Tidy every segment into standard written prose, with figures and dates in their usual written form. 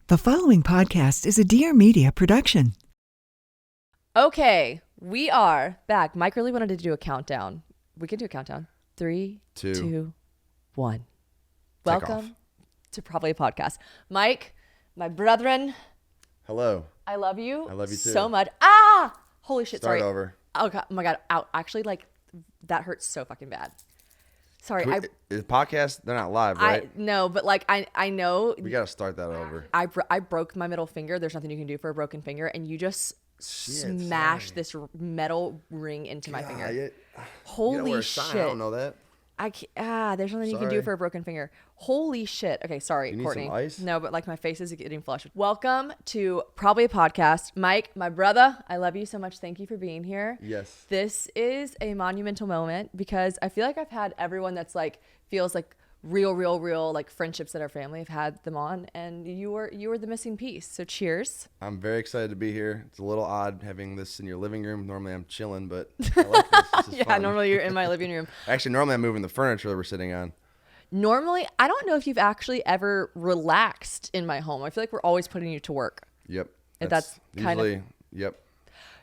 The following podcast is a Dear Media production. Okay, we are back. Mike really wanted to do a countdown. We can do a countdown. 3, 2, 1. Welcome to Probably a Podcast. Mike, my brethren. Hello. I love you. I love you too. So much. Ah! Holy shit, Start sorry. over. Oh, God, oh my God. Ow. Actually, that hurts so fucking bad. Sorry. The podcast, they're not live, right? No, but I know. We got to start that over. I broke my middle finger. There's nothing you can do for a broken finger. And you just smashed this metal ring into my finger. Holy shit. I don't know that. There's nothing you can do for a broken finger. Holy shit. Okay, sorry, you need Courtney. some ice? No, but my face is getting flushed. Welcome to Probably a Podcast. Mike, my brother, I love you so much. Thank you for being here. Yes. This is a monumental moment because I feel like I've had everyone that's feels like real friendships that our family have had them on, and you were the missing piece. So cheers. I'm very excited to be here. It's a little odd having this in your living room. Normally I'm chilling, but I like this. This is Yeah, fun. normally you're in my living room. Actually, normally I'm moving the furniture that we're sitting on. Normally, I don't know if you've actually ever relaxed in my home. I feel like we're always putting you to work. Yep. That's kind of. Yep.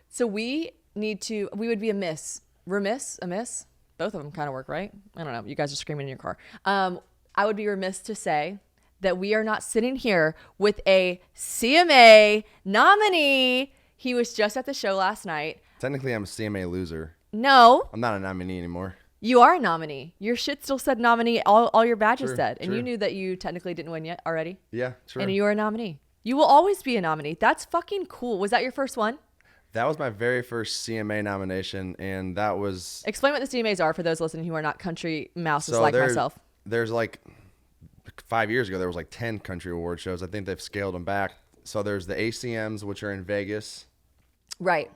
So we would be amiss. Both of them kind of work, right? I don't know. You guys are screaming in your car. I would be remiss to say that we are not sitting here with a CMA nominee. He was just at the show last night. Technically, I'm a CMA loser. No. I'm not a nominee anymore. You are a nominee. Your shit still said nominee. All your badges True, said. And true. you knew that you technically didn't win yet already. Yeah, true. And you were a nominee. You will always be a nominee. That's fucking cool. Was that your first one? That was my very first CMA nomination, and that was... Explain what the CMAs are for those listening who are not country mouses like myself. There's 5 years ago, there was 10 country award shows. I think they've scaled them back. So there's the ACMs, which are in Vegas. Right.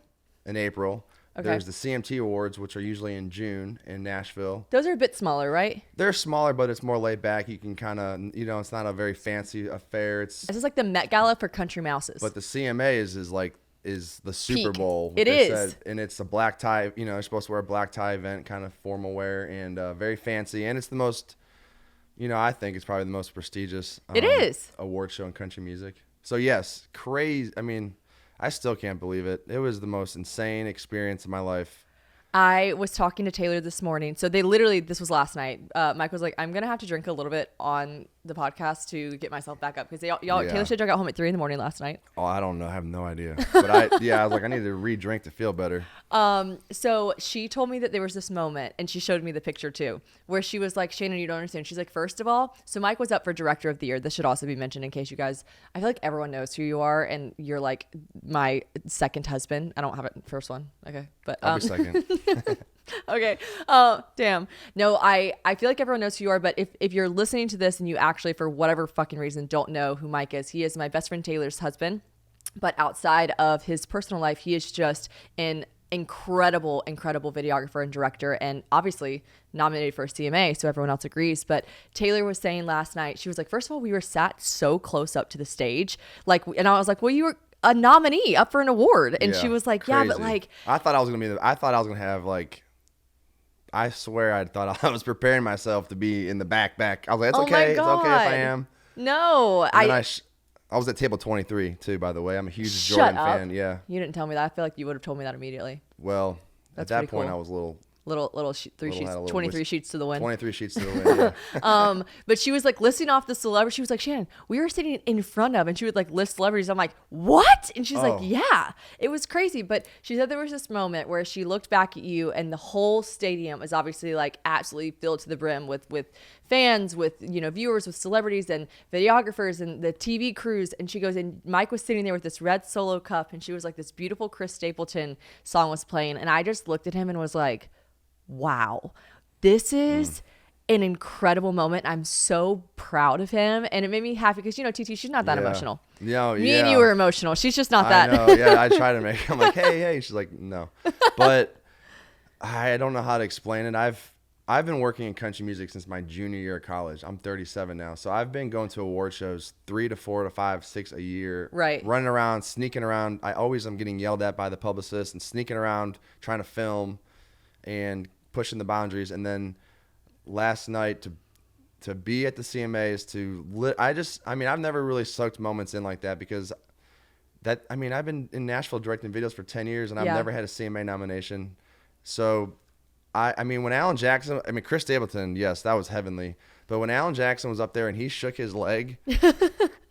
In April. Okay. There's the CMT awards, which are usually in June in Nashville. Those are a bit smaller, right? They're smaller, but it's more laid back. You can kind of, it's not a very fancy affair. This is like the Met Gala for country mouses. But the CMAs is the Super Peak. Bowl. It is. And it's a black tie, you're supposed to wear a black tie event, kind of formal wear, and very fancy. And it's the most, I think it's probably the most prestigious it is. award show in country music. So yes, crazy. I mean, I still can't believe it. It was the most insane experience of my life. I was talking to Taylor this morning. So this was last night. Mike was like, I'm going to have to drink a little bit on the podcast to get myself back up. Because Taylor should have got home at 3 a.m. last night. Oh, I don't know. I have no idea. But I was like, I need to re-drink to feel better. So she told me that there was this moment, and she showed me the picture too, where she was like, Shannon, you don't understand. She's like, first of all, so Mike was up for Director of the Year. This should also be mentioned in case you guys, I feel like everyone knows who you are, and you're like my second husband. I don't have it first one. Okay. But I'll be second. Okay. Damn. No, I feel like everyone knows who you are, but if you're listening to this and you actually, for whatever fucking reason, don't know who Mike is, he is my best friend Taylor's husband. But outside of his personal life, he is just an incredible videographer and director, and obviously nominated for a CMA, so everyone else agrees. But Taylor was saying last night, she was like, first of all, we were sat so close up to the stage, and I was like, well, you were a nominee up for an award, and she was like, crazy. Yeah, but I thought I was gonna have I swear I thought I was preparing myself to be in the back. I was like, it's okay. It's okay if I am. No, I was at table 23 too, by the way. I'm a huge Jordan fan. Yeah. You didn't tell me that. I feel like you would have told me that immediately. Well, That's at that pretty point, cool. I was a little. Three sheets, 23 sheets to the wind. 23 sheets to the wind, yeah. But she was like listing off the celebrities. She was like, Shannon, we were sitting in front of, and she would list celebrities. I'm like, what? And she's like, yeah, it was crazy. But she said there was this moment where she looked back at you, and the whole stadium is obviously absolutely filled to the brim with fans, with viewers, with celebrities and videographers and the TV crews. And she goes, and Mike was sitting there with this red Solo cup, and she was like, this beautiful Chris Stapleton song was playing, and I just looked at him and was like, wow, this is an incredible moment. I'm so proud of him, and it made me happy because TT, she's not that emotional. Yeah, me and you were emotional. She's just not that. I know. Yeah, I try to make. I'm like, hey. She's like, no, but I don't know how to explain it. I've been working in country music since my junior year of college. I'm 37 now, so I've been going to award shows 3 to 4 to 5, 6 a year. Right. Running around, sneaking around. I always am getting yelled at by the publicist and sneaking around trying to film and pushing the boundaries. And then last night, to be at the CMAs, I've never really soaked moments in like that because I've been in Nashville directing videos for 10 years and I've never had a CMA nomination. So when Alan Jackson, Chris Stapleton, yes, that was heavenly. But when Alan Jackson was up there and he shook his leg,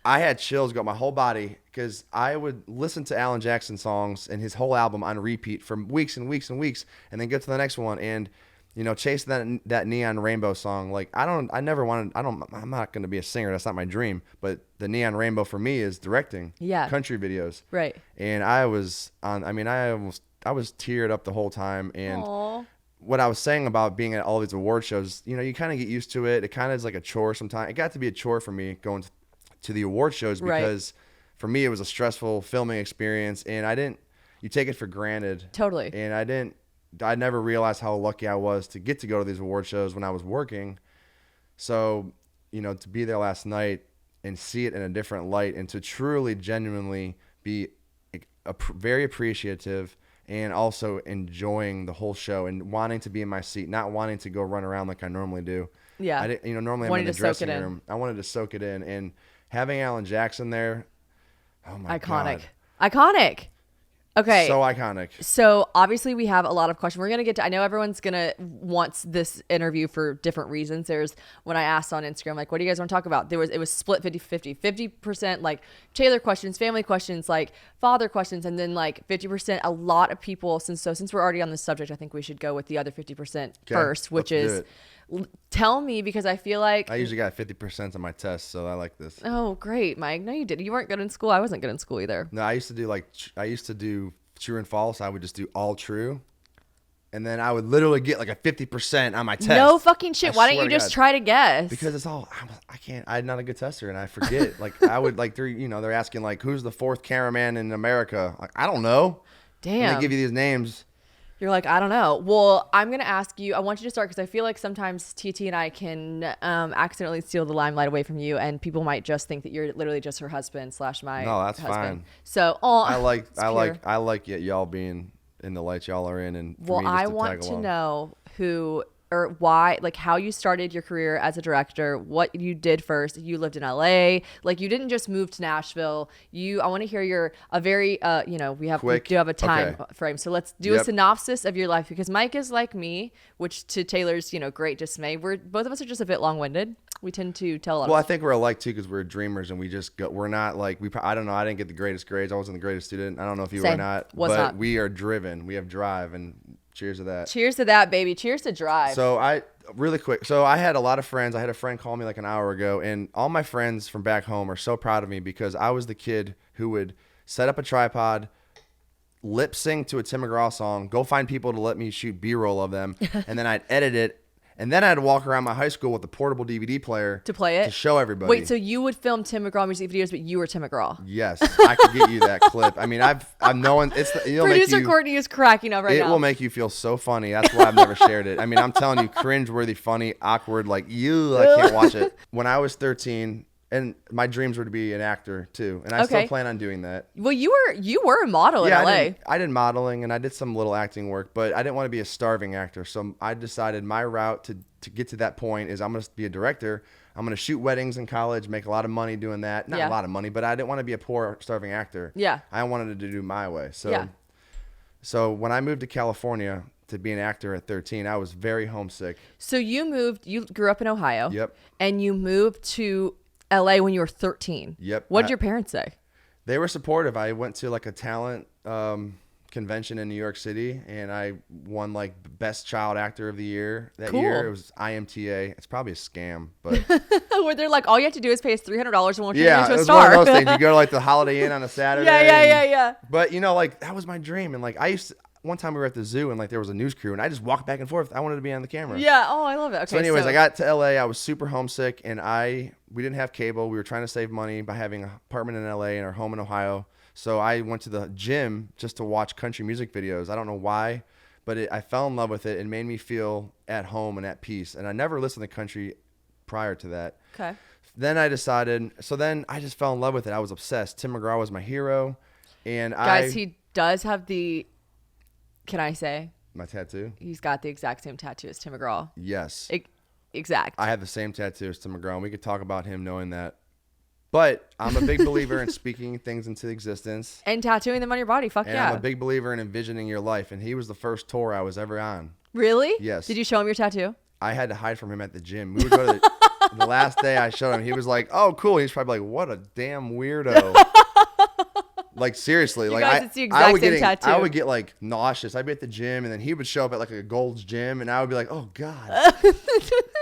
I had chills go up my whole body because I would listen to Alan Jackson songs and his whole album on repeat for weeks and weeks and weeks, and then get to the next one and chasing that Neon Rainbow song. Like I'm not going to be a singer. That's not my dream. But the Neon Rainbow for me is directing country videos. Right. And I was teared up the whole time. And Aww. What I was saying about being at all these award shows, you kind of get used to it. It kind of is like a chore sometimes. It got to be a chore for me going to the award shows because for me it was a stressful filming experience, and you take it for granted. Totally. And I never realized how lucky I was to get to go to these award shows when I was working. So, to be there last night and see it in a different light and to truly, genuinely be very appreciative and also enjoying the whole show and wanting to be in my seat, not wanting to go run around like I normally do. Yeah. Normally I'm in the dressing room. I wanted to soak it in, and having Alan Jackson there, oh my God. Iconic. Okay. So iconic. So obviously we have a lot of questions. We're going to get to, I know everyone's going to want this interview for different reasons. When I asked on Instagram, like, what do you guys want to talk about? It was split 50-50, 50% like Taylor questions, family questions, like father questions. And then like 50%, a lot of people, since we're already on this subject, I think we should go with the other 50% first, which is tell me, because I feel like I usually got 50% on my test, so I like this. Oh, great, Mike. No, you didn't. You weren't good in school. I wasn't good in school either. No, I used to do true and false. I would just do all true, and then I would literally get like a 50% on my test. No fucking shit. Why don't you just try to guess? Because it's all I can't. I'm not a good tester, and I forget. Like I would like they're asking like who's the fourth cameraman in America. Like I don't know. Damn. And they give you these names. You're like, I don't know. Well, I'm going to ask you, I want you to start because I feel like sometimes TT and I can accidentally steal the limelight away from you, and people might just think that you're literally just her husband / my husband. No, that's fine. So, I like y'all being in the lights y'all are in. And well, I want to know who or why, like how you started your career as a director, what you did first. You lived in LA, like you didn't just move to Nashville. I want to hear we do have a time frame. So let's do a synopsis of your life, because Mike is like me, which to Taylor's, great dismay. Both of us are just a bit long-winded. We tend to tell a lot. Well, I think we're alike too, because we're dreamers and we're not like, I don't know. I didn't get the greatest grades. I wasn't the greatest student. I don't know if you were not, but we are driven. We have drive, and cheers to that. Cheers to that, baby. Cheers to drive. So I had a lot of friends. I had a friend call me like an hour ago, and all my friends from back home are so proud of me because I was the kid who would set up a tripod, lip sync to a Tim McGraw song, go find people to let me shoot B-roll of them, and then I'd edit it. And then I'd walk around my high school with a portable DVD player to play it, to show everybody. Wait, so you would film Tim McGraw music videos, but you were Tim McGraw? Yes, I could get you that clip. I mean, I've known it's. Producer Courtney is cracking up right now. It will make you feel so funny. That's why I've never shared it. I mean, I'm telling you, cringe-worthy, funny, awkward. Like I can't watch it. When I was 13. And my dreams were to be an actor too, and I still plan on doing that. Well, you were a model in LA. I did modeling and I did some little acting work, but I didn't want to be a starving actor. So I decided my route to get to that point is I'm going to be a director. I'm going to shoot weddings in college, make a lot of money doing that. Not a lot of money, but I didn't want to be a poor starving actor. Yeah, I wanted to do my way. So when I moved to California to be an actor at 13, I was very homesick. So you grew up in Ohio. Yep. And you moved to LA when you were 13. Yep. What did your parents say? They were supportive. I went to like a talent convention in New York City, and I won like best child actor of the year that year. It was IMTA. It's probably a scam, but where they're like, all you have to do is pay us $300 and we'll turn you into a star. Yeah, it was one of those things. You go to like the Holiday Inn on a Saturday. Yeah. But like that was my dream, and like one time we were at the zoo and like there was a news crew and I just walked back and forth. I wanted to be on the camera. Yeah. Oh, I love it. Okay. So anyways, I got to LA. I was super homesick, and we didn't have cable. We were trying to save money by having an apartment in LA and our home in Ohio. So I went to the gym just to watch country music videos. I don't know why, but I fell in love with it and made me feel at home and at peace. And I never listened to country prior to that. Okay. Then I just fell in love with it. I was obsessed. Tim McGraw was my hero. And Guys, he does have can I say? My tattoo? He's got the exact same tattoo as Tim McGraw. Yes. exact. I have the same tattoo as Tim McGraw, and we could talk about him knowing that. But I'm a big believer in speaking things into existence. And tattooing them on your body. Fuck And yeah. I'm a big believer in envisioning your life. And he was the first tour I was ever on. Really? Yes. Did you show him your tattoo? I had to hide from him at the gym. We would go to the last day I showed him. He was like, "Oh, cool." He's probably like, "What a damn weirdo." Like seriously, like guys, it's the exact same tattoo. I would get like nauseous. I'd be at the gym, and then he would show up at like a Gold's Gym, and I would be like, "Oh God."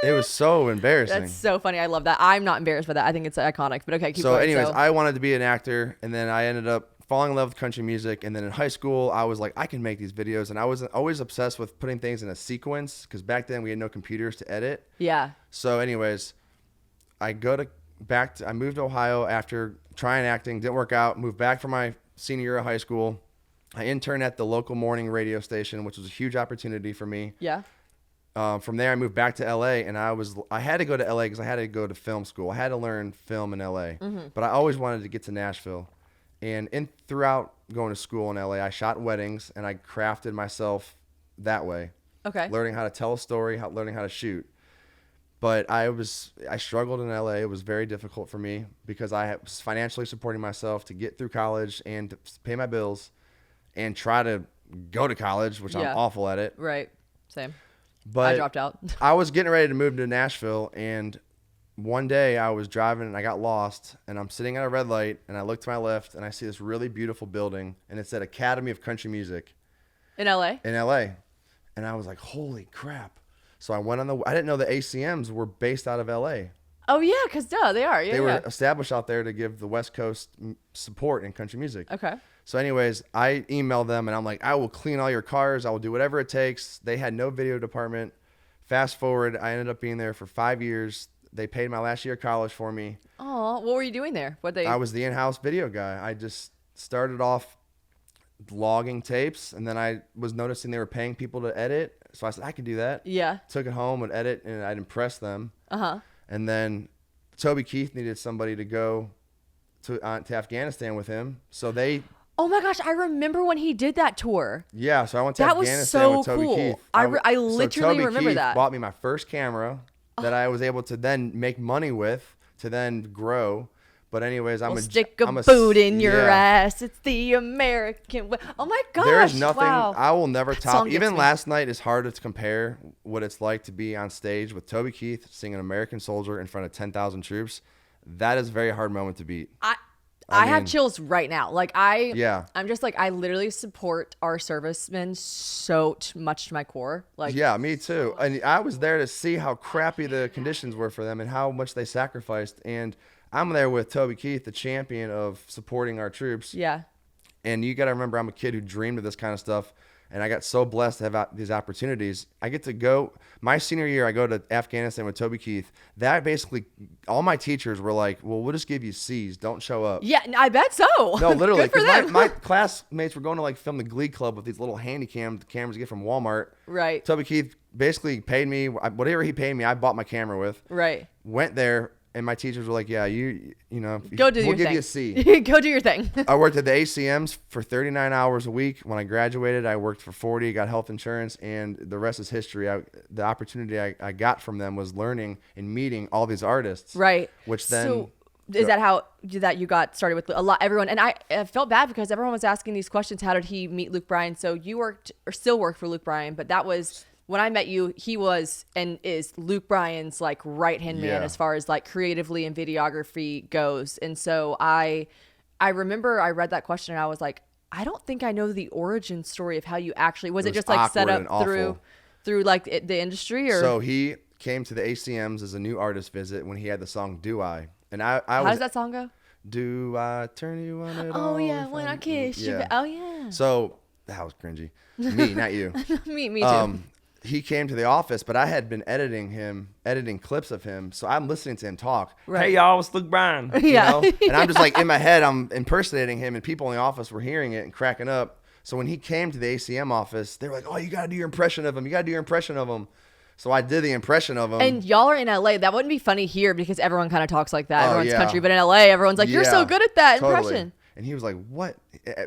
It was so embarrassing. That's so funny. I love that. I'm not embarrassed by that. I think it's iconic. But okay, keep So, going. anyways, I wanted to be an actor, and then I ended up falling in love with country music. And then in high school, I was like, I can make these videos, and I was always obsessed with putting things in a sequence because back then we had no computers to edit. Yeah. So, anyways, I moved to Ohio after trying acting, didn't work out. Moved back for my senior year of high school. I interned at the local morning radio station, which was a huge opportunity for me. Yeah. From there, I moved back to LA, and I had to go to LA because I had to go to film school. I had to learn film in LA, but I always wanted to get to Nashville. And throughout going to school in LA, I shot weddings, and I crafted myself that way. Okay. Learning how to tell a story, learning how to shoot. But I struggled in LA. It was very difficult for me because I was financially supporting myself to get through college and to pay my bills and try to go to college, which I'm awful at it. Right. Same. But I dropped out. I was getting ready to move to Nashville, and one day I was driving and I got lost, and I'm sitting at a red light, and I look to my left, and I see this really beautiful building, and it said Academy of Country Music. In LA? In LA. And I was like, holy crap. So I went I didn't know the ACMs were based out of LA. Oh, yeah, because they are. Yeah, They were established out there to give the West Coast support in country music. Okay. So anyways, I emailed them, and I'm like, I will clean all your cars. I will do whatever it takes. They had no video department. Fast forward, I ended up being there for 5 years. They paid my last year of college for me. Oh, what were you doing there? I was the in-house video guy. I just started off logging tapes, and then I was noticing they were paying people to edit. So I said, I can do that. Yeah. Took it home, would edit, and I'd impress them. Uh-huh. And then Toby Keith needed somebody to go to Afghanistan with him. So they... Oh my gosh, I remember when he did that tour. Yeah, so I went to That was Afghanistan so with Toby cool. Keith. I so literally Toby remember Keith that. bought me my first camera that I was able to then make money with to then grow. But anyways, stick a boot in your ass. It's the American way. Oh my gosh. There is nothing wow. I will never top. song gets Even me. last night is hard to compare what it's like to be on stage with Toby Keith singing American Soldier in front of 10,000 troops. That is a very hard moment to beat. I have chills right now. Like I'm just like, I literally support our servicemen so much to my core. Like, yeah, me too. And I was there to see how crappy the conditions were for them and how much they sacrificed. And I'm there with Toby Keith, the champion of supporting our troops. yeah. And you got to remember, I'm a kid who dreamed of this kind of stuff. And I got so blessed to have these opportunities. I get to go, my senior year, I go to Afghanistan with Toby Keith. That basically, all my teachers were like, well, we'll just give you C's. Don't show up. Yeah, I bet so. No, literally. Good for Because them. my classmates were going to like film the Glee Club with these little handy cameras you get from Walmart. Right. Toby Keith basically paid me, whatever he paid me, I bought my camera with. Right. Went there. And my teachers were like, yeah, you know, Go do we'll your give thing. you a C. Go do your thing. I worked at the ACMs for 39 hours a week. When I graduated, I worked for 40, got health insurance, and the rest is history. The opportunity I got from them was learning and meeting all these artists. Right. Which then... So is that how that you got started with everyone? And I felt bad because everyone was asking these questions. How did he meet Luke Bryan? So you worked or still work for Luke Bryan, but that was... When I met you, he was and is Luke Bryan's like right-hand man as far as like creatively and videography goes. And so I remember I read that question and I was like, I don't think I know the origin story of how you actually, was it just like set up through like the industry or? So he came to the ACMs as a new artist visit when he had the song Do I? And I how does that song go? Do I turn you on at all? Oh yeah, when I kiss you. Oh yeah. So that was cringy. Me, not you. me too. He came to the office, but I had been editing clips of him. So I'm listening to him talk. Right. Hey, y'all, it's Luke Bryan. Yeah. You know? And I'm just like, in my head, I'm impersonating him, and people in the office were hearing it and cracking up. So when he came to the ACM office, they were like, oh, you got to do your impression of him. You got to do your impression of him. So I did the impression of him. And y'all are in LA. That wouldn't be funny here because everyone kind of talks like that. Oh, Everyone's yeah. country. But in LA, everyone's like, you're so good at that impression. And he was like, what?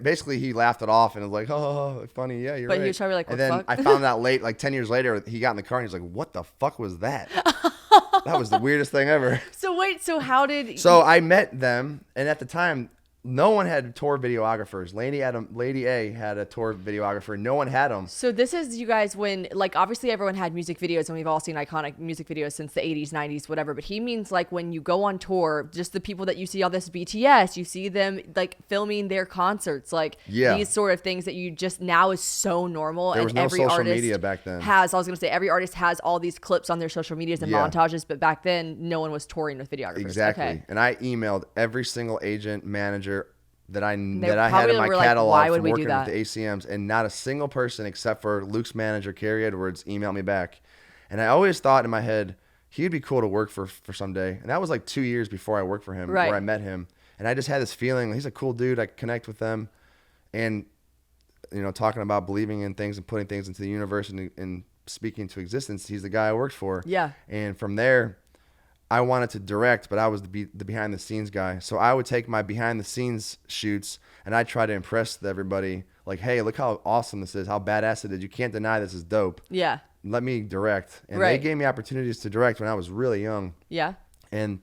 Basically, he laughed it off and was like, oh, funny. Yeah, you're right. But he was probably like, what and the then fuck? I found out late, like 10 years later, he got in the car and he's like, what the fuck was that? That was the weirdest thing ever. So wait, so how did? So I met them, and at the time, no one had tour videographers. Lady A had a tour videographer. No one had them. So this is you guys when, like, obviously everyone had music videos, and we've all seen iconic music videos since the 80s, 90s, whatever. But he means like when you go on tour, just the people that you see all this BTS, you see them like filming their concerts, like these sort of things that you just now is so normal. There was no every social artist media back then. I was going to say every artist has all these clips on their social medias and montages, but back then no one was touring with videographers. Exactly. Okay. And I emailed every single agent, manager that I had in my like, catalog why would from we working do that? with the ACMs, and not a single person except for Luke's manager, Carrie Edwards, emailed me back. And I always thought in my head, he'd be cool to work for someday. And that was like 2 years before I worked for him, where I met him. And I just had this feeling, he's a cool dude. I could connect with them. And, you know, talking about believing in things and putting things into the universe and speaking to existence, he's the guy I worked for. Yeah. And from there, I wanted to direct, but I was the behind the scenes guy. So I would take my behind the scenes shoots and I'd try to impress everybody. Like, hey, look how awesome this is, how badass it is. You can't deny this is dope. Yeah. Let me direct. And they gave me opportunities to direct when I was really young. Yeah. And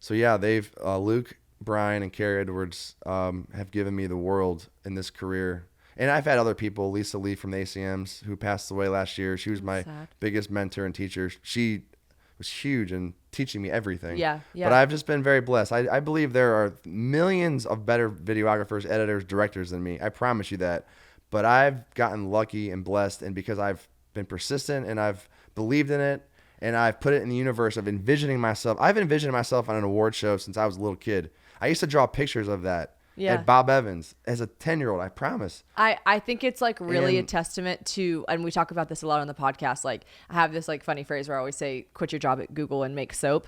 so, yeah, they've, Luke Bryan and Carrie Edwards have given me the world in this career. And I've had other people, Lisa Lee from the ACMs, who passed away last year. She was my biggest mentor and teacher. She was huge in teaching me everything. Yeah. But I've just been very blessed. I believe there are millions of better videographers, editors, directors than me. I promise you that. But I've gotten lucky and blessed, and because I've been persistent and I've believed in it and I've put it in the universe of envisioning myself. I've envisioned myself on an award show since I was a little kid. I used to draw pictures of that at Bob Evans as a 10-year-old, I promise. I think it's like really a testament to, and we talk about this a lot on the podcast, like I have this like funny phrase where I always say, quit your job at Google and make soap,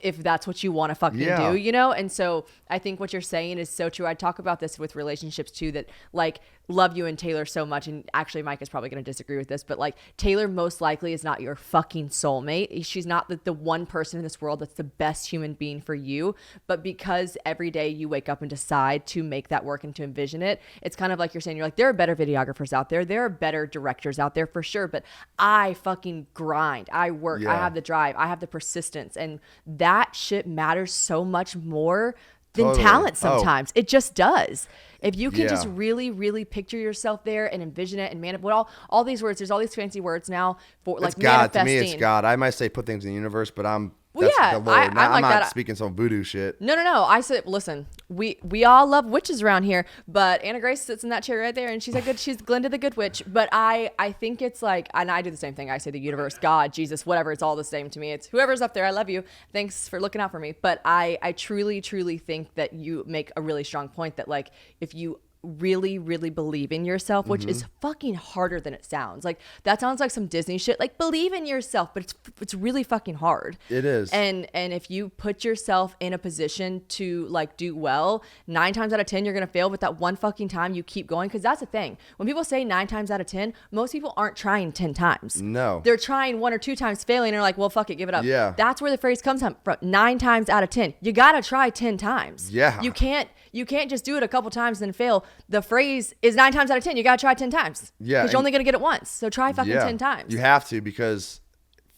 if that's what you want to fucking do, you know? And so I think what you're saying is so true. I talk about this with relationships too, that like love you and Taylor so much. And actually Mike is probably going to disagree with this, but like Taylor most likely is not your fucking soulmate. She's not the one person in this world that's the best human being for you. But because every day you wake up and decide to make that work and to envision it, it's kind of like you're saying, you're like, there are better videographers out there. There are better directors out there for sure. But I fucking grind. I work. I have the drive. I have the persistence. And that shit matters so much more than talent sometimes. It just does. If you can just really, really picture yourself there and envision it and all these words, there's all these fancy words now for like God. manifesting. To me, it's God. I might say put things in the universe, but I'm the Lord. I'm like not that. speaking some voodoo shit. No. I said, listen, we all love witches around here, but Anna Grace sits in that chair right there, and she's Glinda the Good Witch. But I think it's like, and I do the same thing. I say the universe, God, Jesus, whatever. It's all the same to me. It's whoever's up there. I love you. Thanks for looking out for me. But I truly, truly think that you make a really strong point that like if you really, really believe in yourself, which is fucking harder than it sounds. Like that sounds like some Disney shit. Like believe in yourself, but it's really fucking hard. It is. And if you put yourself in a position to like do well, 9 times out of 10 you're gonna fail. But that one fucking time you keep going, because that's the thing. When people say 9 times out of 10, most people aren't trying 10 times. No, they're trying 1 or 2 times, failing, and they're like, well, fuck it, give it up. Yeah, that's where the phrase comes from. 9 times out of 10, you gotta try 10 times. Yeah, you can't just do it a couple times and then fail. The phrase is 9 times out of 10. You got to try 10 times. Yeah. Because you're only going to get it once. So try fucking 10 times. You have to, because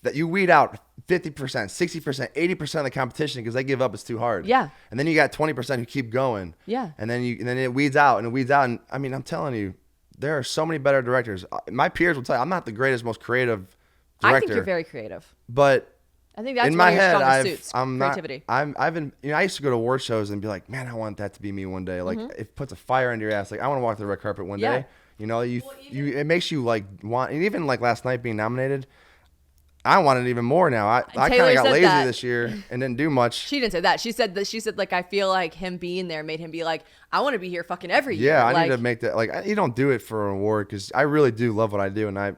that you weed out 50%, 60%, 80% of the competition because they give up. It's too hard. Yeah. And then you got 20% who keep going. Yeah. And then it weeds out and it weeds out. And I mean, I'm telling you, there are so many better directors. My peers will tell you, I'm not the greatest, most creative director. I think you're very creative. But I think that's in my head, I'm creativity. I've been, I used to go to award shows and be like, man, I want that to be me one day. Like it puts a fire under your ass. Like I want to walk the red carpet one day. You know, it makes you like want, and even like last night being nominated, I want it even more now. I kind of got lazy this year and didn't do much. She didn't say that. She said like, I feel like him being there made him be like, I want to be here fucking every year. Yeah, I need to make that, like, you don't do it for an award, because I really do love what I do, and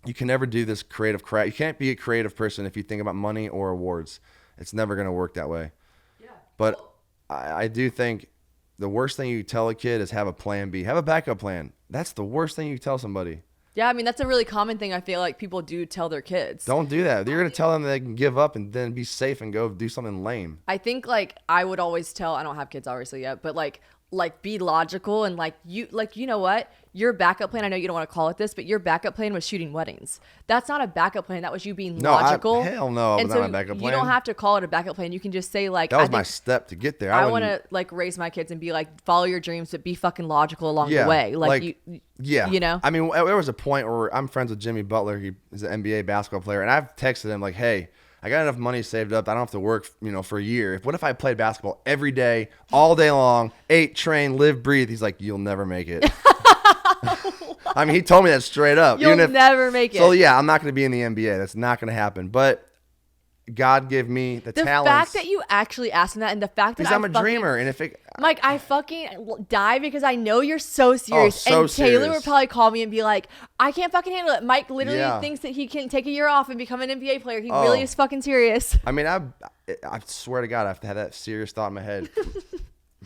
you can never do this creative crap. You can't be a creative person if you think about money or awards. It's never going to work that way. Yeah. But I do think the worst thing you tell a kid is have a plan B. Have a backup plan. That's the worst thing you tell somebody. Yeah, I mean, that's a really common thing I feel like people do tell their kids. Don't do that. You're going to tell them they can give up and then be safe and go do something lame. I think, like, I would always tell, I don't have kids obviously yet, but like like be logical and like you know what, your backup plan, I know you don't want to call it this, but your backup plan was shooting weddings. That's not a backup plan. That was you being logical. Hell no, and was so not my backup plan. You don't have to call it a backup plan. You can just say like, that was my step to get there. I want to like raise my kids and be like, follow your dreams, but be fucking logical along the way. You know. I mean, there was a point where I'm friends with Jimmy Butler. He's an NBA basketball player, and I've texted him like, hey, I got enough money saved up. I don't have to work, for a year. What if I played basketball every day, all day long, ate, train, live, breathe? He's like, you'll never make it. I mean, he told me that straight up. You'll never make it. So yeah, I'm not going to be in the NBA. That's not going to happen. But God gave me the talents. The fact that you actually asked him that, and the fact that because I'm a dreamer, and if it, Mike, I fucking die because I know you're so serious. Oh, so and Taylor serious. would probably call me and be like, I can't fucking handle it. Mike literally Yeah. thinks that he can take a year off and become an NBA player. He really is fucking serious. I mean, I swear to God, I have to have that serious thought in my head.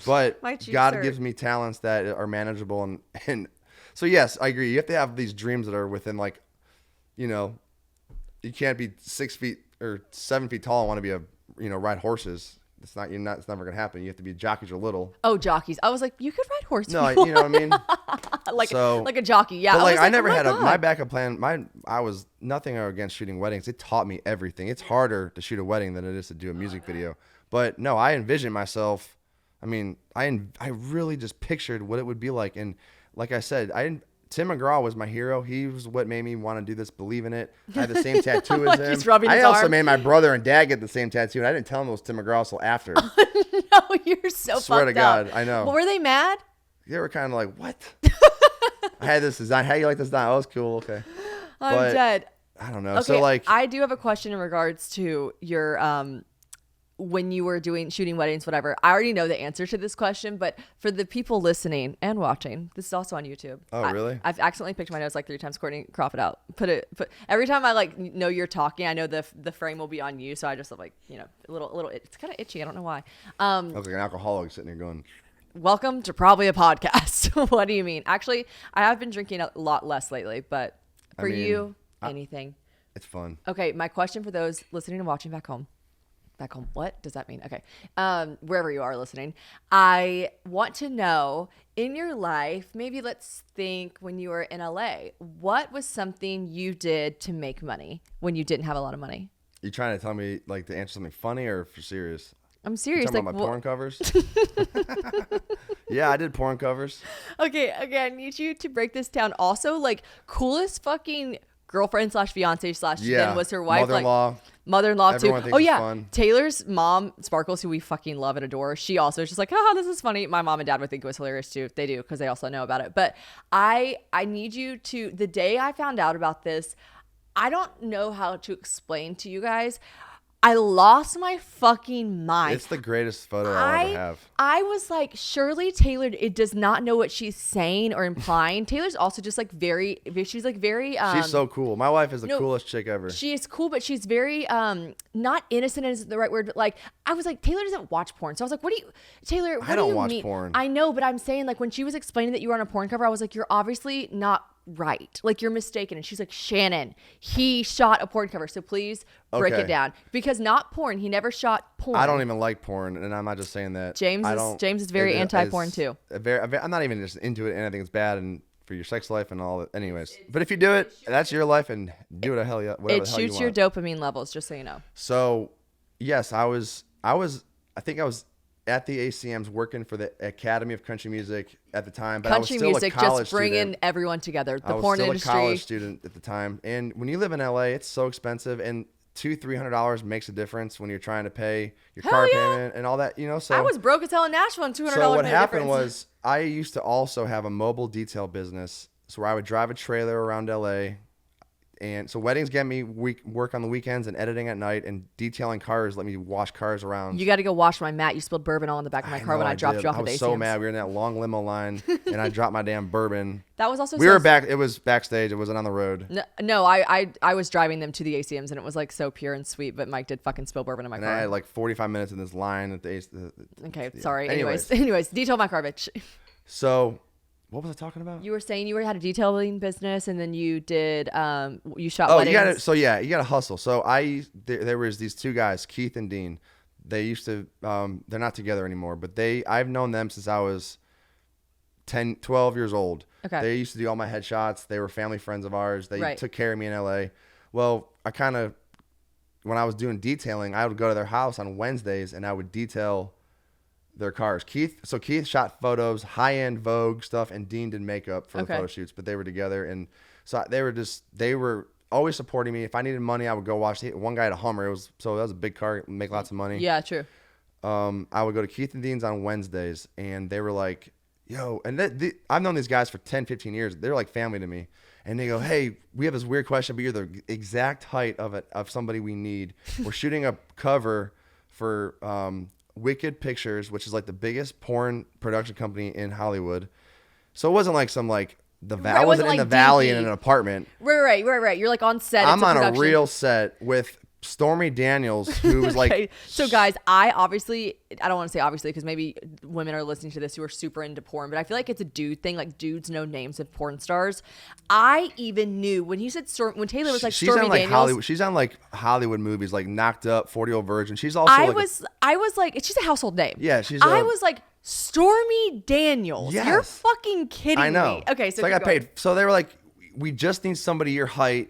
But My cheeks God hurt. gives me talents that are manageable, and so yes, I agree. You have to have these dreams that are within you can't be 6 feet or 7 feet tall and want to be ride horses. It's not. It's never gonna happen. You have to be jockeys or little. Oh, jockeys. I was like, you could ride horses. No, you know what I mean. like a jockey. Yeah. But I was never oh had God. my backup plan. I was nothing against shooting weddings. It taught me everything. It's harder to shoot a wedding than it is to do a music video. But no, I envisioned myself. I mean, I really just pictured what it would be like. And like I said, Tim McGraw was my hero. He was what made me want to do this, believe in it. I had the same tattoo as him. He's rubbing his I also arm. made my brother and dad get the same tattoo, and I didn't tell them it was Tim McGraw until after. No, you're so fucked Swear to God, up. I know. Well, were they mad? They were kind of like, what? I had this design. How you like this design? Oh, it's cool. Okay. I'm dead. I don't know. Okay, So I do have a question in regards to your when you were shooting weddings, whatever. I already know the answer to this question, but for the people listening and watching, this is also on YouTube. Oh, really? I've accidentally picked my nose like 3 times. Courtney, crop it out. Put every time I like know you're talking, I know the frame will be on you, so I just like a little. It's kind of itchy. I don't know why. I was like an alcoholic sitting there going. Welcome to probably a podcast. What do you mean? Actually, I have been drinking a lot less lately, but for you, anything. It's fun. Okay, my question for those listening and watching back home. What does that mean? Okay. Wherever you are listening, I want to know in your life, maybe let's think when you were in LA, what was something you did to make money when you didn't have a lot of money? You trying to tell me like to answer something funny or for serious? I'm serious. You talking about my porn covers? Yeah, I did porn covers. Okay, I need you to break this down. Also, like coolest fucking girlfriend / fiance / then was her wife. Mother-in-law too. Everyone thinks Oh it's yeah, fun. Taylor's mom, Sparkles, who we fucking love and adore. She also is just like, oh, this is funny. My mom and dad would think it was hilarious too. They do because they also know about it. But I need you to. The day I found out about this, I don't know how to explain to you guys. I lost my fucking mind. It's the greatest photo I'll ever have. I was like, surely Taylor, it does not know what she's saying or implying. Taylor's also just like she's like very. She's so cool. My wife is the coolest chick ever. She is cool, but she's very, not innocent is the right word, but like, I was like, Taylor doesn't watch porn. So I was like, Taylor, what do you mean? I don't watch porn. I know, but I'm saying like when she was explaining that you were on a porn cover, I was like, you're obviously not right. Like you're mistaken. And she's like, Shannon, he shot a porn cover. So please break Okay. it down because not porn. He never shot porn. I don't even like porn, and I'm not just saying that. James is very anti-porn too. I'm not even just into it, and I think it's bad and for your sex life and all that. Anyways, but if you do it, that's your life, and do it a hell yeah. Whatever It the hell you shoots your want. dopamine levels, just so you know. So, yes, I think I was at the ACMs working for the Academy of Country Music at the time, but Country I was still music, a college just bringing student. everyone together. The I was porn still industry. a college student at the time, and when you live in LA, it's so expensive, and $200-$300 makes a difference when you're trying to pay your car payment and all that. So I was broke as hell in Nashville, and $200 So what made a happened difference. was I used to also have a mobile detail business, so where I would drive a trailer around LA. And so weddings get me work on the weekends and editing at night, and detailing cars let me wash cars around. You got to go wash my mat. You spilled bourbon all in the back of my car when I dropped did. you off I at was ACMs. so mad. We were in that long limo line, and I dropped my damn bourbon. That was also we were back. It was backstage. It wasn't on the road. No, I was driving them to the ACMs, and it was like so pure and sweet. But Mike did fucking spill bourbon in my And car. I had like 45 minutes in this line at the Okay, yeah. sorry. Anyways, detail my car, bitch. So, what was I talking about? You were saying you had a detailing business, and then you did you shot Oh, weddings. you gotta hustle. So there was these two guys, Keith and Dean. They used to they're not together anymore, but I've known them since I was 10, 12 years old. Okay. They used to do all my headshots. They were family friends of ours. They took care of me in LA. Well, when I was doing detailing, I would go to their house on Wednesdays and I would detail their cars. Keith shot photos, high-end Vogue stuff, and Dean did makeup for the photo shoots, but they were together. And so they were always supporting me. If I needed money, I would go watch. One guy had a Hummer. That was a big car, make lots of money. Yeah, true. I would go to Keith and Dean's on Wednesdays, and they were like, yo, and I've known these guys for 10, 15 years. They're like family to me. And they go, hey, we have this weird question, but you're the exact height of somebody we need. We're shooting a cover for Wicked Pictures, which is like the biggest porn production company in Hollywood. So it wasn't like I wasn't in the valley in an apartment. Right. You're like on set. I'm on a real set with Stormy Daniels, who was okay. like. So guys, I don't want to say obviously because maybe women are listening to this who are super into porn, but I feel like it's a dude thing. Like dudes know names of porn stars. I even knew when Taylor was like Stormy Daniels. Hollywood. She's on like Hollywood movies, like Knocked Up, 40-Year-Old Virgin. She's also. I was like, she's a household name. Yeah, I was like. Stormy Daniels. Yes. You're fucking kidding me. I know. Okay, so I got paid. So they were like, we just need somebody your height.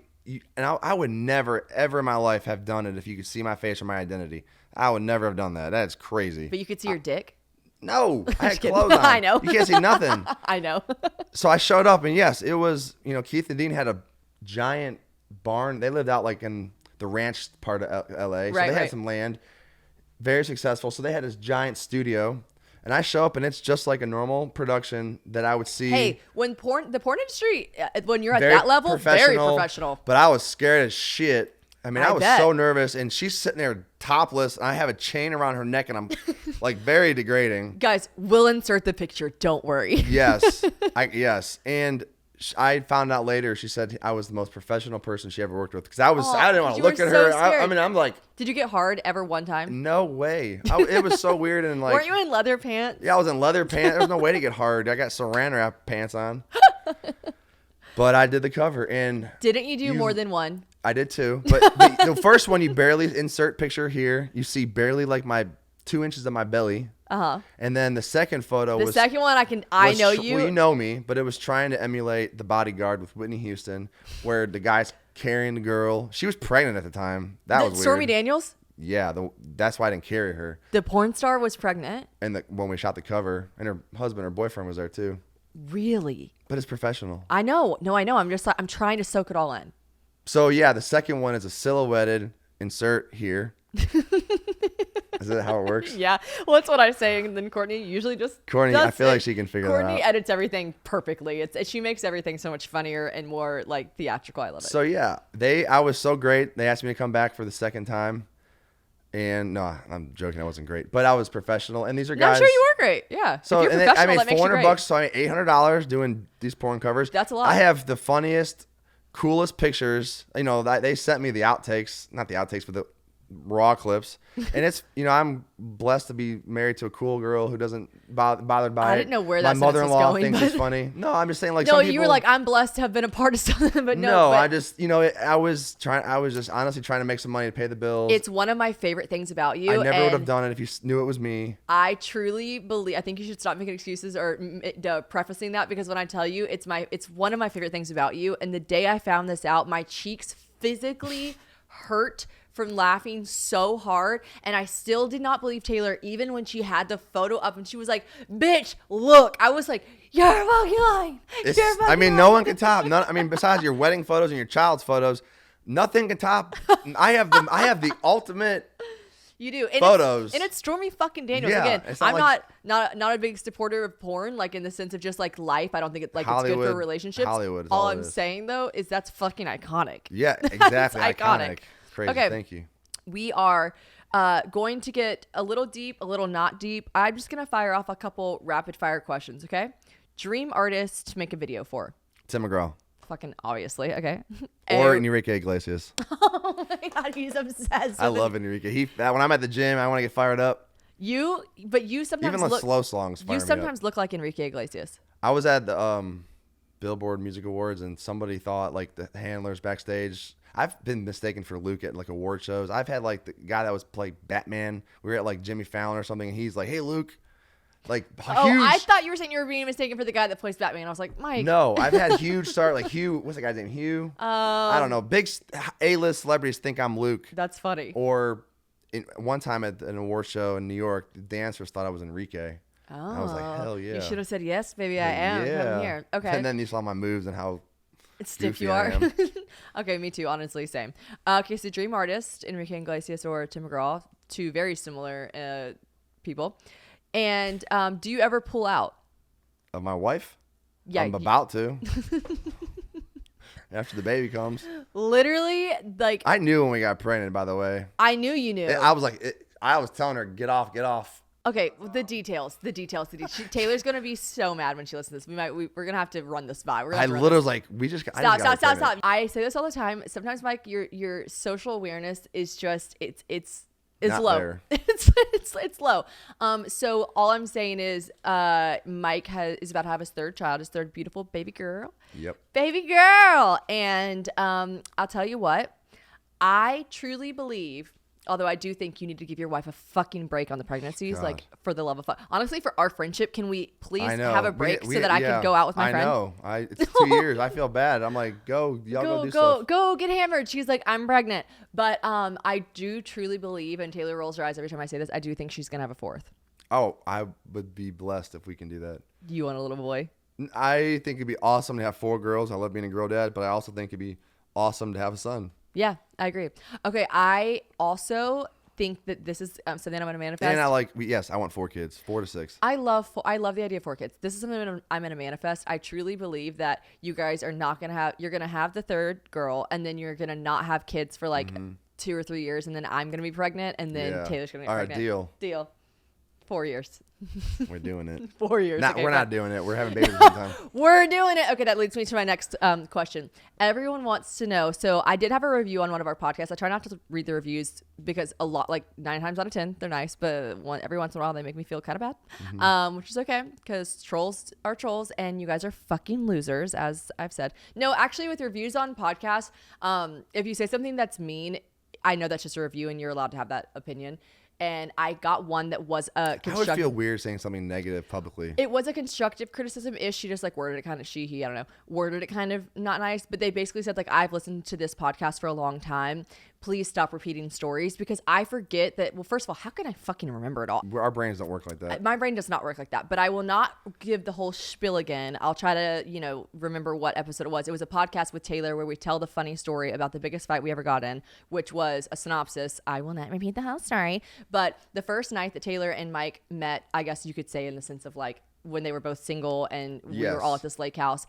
And I would never, ever in my life have done it if you could see my face or my identity. I would never have done that. That's crazy. But you could see your dick? No. I had clothes on. I know. You can't see nothing. I know. So I showed up, and yes, it was, Keith and Dean had a giant barn. They lived out like in the ranch part of LA. So they had some land. Very successful. So they had this giant studio. And I show up, and it's just like a normal production that I would see. Hey, the porn industry, when you're at that level, very professional. But I was scared as shit. I mean, I was bet. so nervous, and she's sitting there topless, and I have a chain around her neck, and I'm like very degrading. Guys, we'll insert the picture. Don't worry. Yes. Yes. And I found out later, she said I was the most professional person she ever worked with because I didn't want to look at her. I mean, I'm like. Did you get hard ever one time? No way. It was so weird and like. Weren't you in leather pants? Yeah, I was in leather pants. There was no way to get hard. I got saran wrap pants on. But I did the cover and. Didn't you do more than one? I did too. But the first one, you barely insert picture here. You see barely like my 2 inches of my belly. And then the second photo was... The second one, I know you. Well, you know me, but it was trying to emulate The Bodyguard with Whitney Houston, where the guy's carrying the girl. She was pregnant at the time. That was weird. Stormy Daniels? Yeah, that's why I didn't carry her. The porn star was pregnant? And when we shot the cover, and her husband or boyfriend was there too. Really? But it's professional. I know. No, I know. I'm trying to soak it all in. So yeah, the second one is a silhouetted insert here. Is that how it works? Yeah. Well, that's what I'm saying. And then Courtney usually just I feel like she can figure that out. Courtney edits everything perfectly. She makes everything so much funnier and more like theatrical. I love it. So yeah, I was so great. They asked me to come back for the second time. And no, I'm joking. I wasn't great, but I was professional. And these are guys. I'm sure you were great. Yeah. So I made $400. So I made $800 doing these porn covers. That's a lot. I have the funniest, coolest pictures. They sent me the outtakes, not the outtakes, but the raw clips. And it's, I'm blessed to be married to a cool girl who doesn't bothered by it. I didn't know where that My mother-in-law was going, thinks it's funny. No, I'm just saying like no, some people. You were like, I'm blessed to have been a part of something, but no. No, I just, I was just honestly trying to make some money to pay the bills. It's one of my favorite things about you. I never would have done it if you knew it was me. I truly believe, I think you should stop making excuses or prefacing that, because when I tell you, it's one of my favorite things about you. And the day I found this out, my cheeks physically hurt from laughing so hard, and I still did not believe Taylor even when she had the photo up and she was like, bitch, look. I was like, you're fucking lying. No one can top. Besides your wedding photos and your child's photos, nothing can top. I have the ultimate. You do. Photos. And it's Stormy fucking Daniels. Yeah, Again, I'm not a big supporter of porn, like in the sense of just like life. I don't think it's good for relationships. Hollywood. All I'm saying though is that's fucking iconic. Yeah, exactly. Iconic. Crazy. Okay. Thank you. We are going to get a little deep, a little not deep. I'm just going to fire off a couple rapid fire questions, okay? Dream artist to make a video for? Tim McGraw. Fucking obviously, okay. Or Enrique Iglesias. Oh my God, he's obsessed. I love Enrique. When I'm at the gym, I want to get fired up. You sometimes even the slow songs. You sometimes look like Enrique Iglesias. I was at the Billboard Music Awards, and somebody thought like the handlers backstage. I've been mistaken for Luke at like award shows. I've had like the guy that was playing Batman. We were at like Jimmy Fallon or something, and he's like, "Hey, Luke." I thought you were saying you were being mistaken for the guy that plays Batman. I was like, Mike. No, I've had huge start like Hugh. What's the guy's name? Hugh. I don't know. Big A-list celebrities think I'm Luke. That's funny. Or one time at an award show in New York, the dancers thought I was Enrique. Oh, I was like, hell yeah. You should have said yes, baby. I am. Yeah. Come here. Okay. And then you saw my moves and how stiff goofy you I are. am. Okay, me too. Honestly, same. Okay, so dream artist, Enrique Iglesias or Tim McGraw, two very similar people. And do you ever pull out? Of my wife? Yeah. I'm about to. After the baby comes. Literally, like. I knew when we got pregnant, by the way. I knew you knew. I was like, I was telling her, get off. Okay, the details. Taylor's gonna be so mad when she listens to this. We're gonna have to run this by. I literally was like, stop. I say this all the time. Sometimes, Mike, your social awareness is just it's Not low. there. It's low. So all I'm saying is, Mike is about to have his third child, his third beautiful baby girl. Yep. Baby girl, and I'll tell you what, I truly believe. Although I do think you need to give your wife a fucking break on the pregnancies, God. like for the love of fuck. Honestly, for our friendship, can we please have a break so that I can go out with my friend? I know. It's 2 years. I feel bad. I'm like, y'all go do stuff. Go get hammered. She's like, I'm pregnant. But I do truly believe, and Taylor rolls her eyes every time I say this, I do think she's gonna have a fourth. Oh, I would be blessed if we can do that. You want a little boy? I think it'd be awesome to have 4 girls. I love being a girl dad, but I also think it'd be awesome to have a son. Yeah, I agree. Okay, I also think that this is something I'm going to manifest. And I want 4 kids, 4 to 6. I love the idea of 4 kids. This is something I'm going to manifest. I truly believe that you guys are not going to have, you're going to have the third girl, and then you're going to not have kids for like 2 or 3 years, and then I'm going to be pregnant, and then Taylor's going to be pregnant. All right, Deal. 4 years. We're doing it. 4 years. We're not doing it. We're having babies all the time. We're doing it. Okay, that leads me to my next question. Everyone wants to know. So I did have a review on one of our podcasts. I try not to read the reviews because a lot, like 9 times out of 10, they're nice, but every once in a while they make me feel kind of bad, which is okay because trolls are trolls and you guys are fucking losers, as I've said. No, actually, with reviews on podcasts, if you say something that's mean, I know that's just a review and you're allowed to have that opinion. And I got one that was a constructive. I would feel weird saying something negative publicly. It was a constructive criticism-ish. She just like worded it kind of I don't know, worded it kind of not nice. But they basically said like, I've listened to this podcast for a long time. Please stop repeating stories because I forget that. Well, first of all, how can I fucking remember it all? Our brains don't work like that. My brain does not work like that. But I will not give the whole spiel again. I'll try to, remember what episode it was. It was a podcast with Taylor where we tell the funny story about the biggest fight we ever got in, which was a synopsis. I will not repeat the whole story. But the first night that Taylor and Mike met, I guess you could say in the sense of like when they were both single and we were all at this lake house.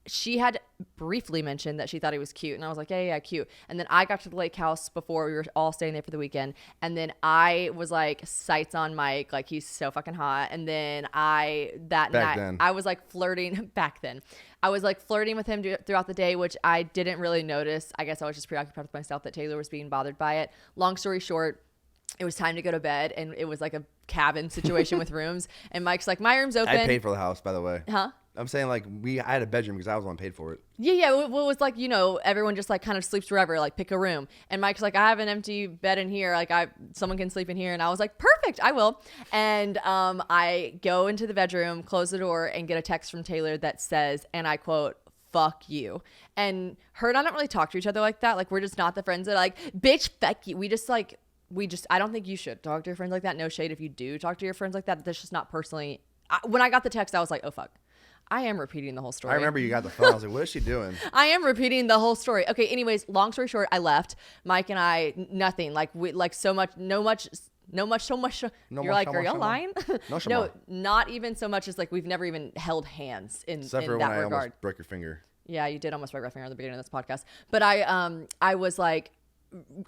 She had briefly mentioned that she thought he was cute. And I was like, yeah, cute. And then I got to the lake house before we were all staying there for the weekend. And then I was like, sights on Mike. Like, he's so fucking hot. And then I was like flirting back then. I was like flirting with him throughout the day, which I didn't really notice. I guess I was just preoccupied with myself that Taylor was being bothered by it. Long story short, it was time to go to bed. And it was like a cabin situation with rooms. And Mike's like, my room's open. I paid for the house, by the way. Huh? I'm saying like I had a bedroom because I was the one paid for it. Yeah. It was like, everyone just like kind of sleeps wherever, like pick a room. And Mike's like, I have an empty bed in here. Like someone can sleep in here. And I was like, perfect, I will. And I go into the bedroom, close the door and get a text from Taylor that says, and I quote, fuck you. And her and I don't really talk to each other like that. Like we're just not the friends that are like, bitch, fuck you. I don't think you should talk to your friends like that. No shade if you do talk to your friends like that. That's just not personally. When I got the text, I was like, oh, fuck. I am repeating the whole story. I remember you got the phone. I was like, what is she doing? I am repeating the whole story. Okay, anyways, long story short, I left. Mike and I, nothing. Like, so much. You're like, are y'all lying? No, not even so much as like we've never even held hands in that regard. I almost broke your finger. Yeah, you did almost break my finger at the beginning of this podcast. But I was like,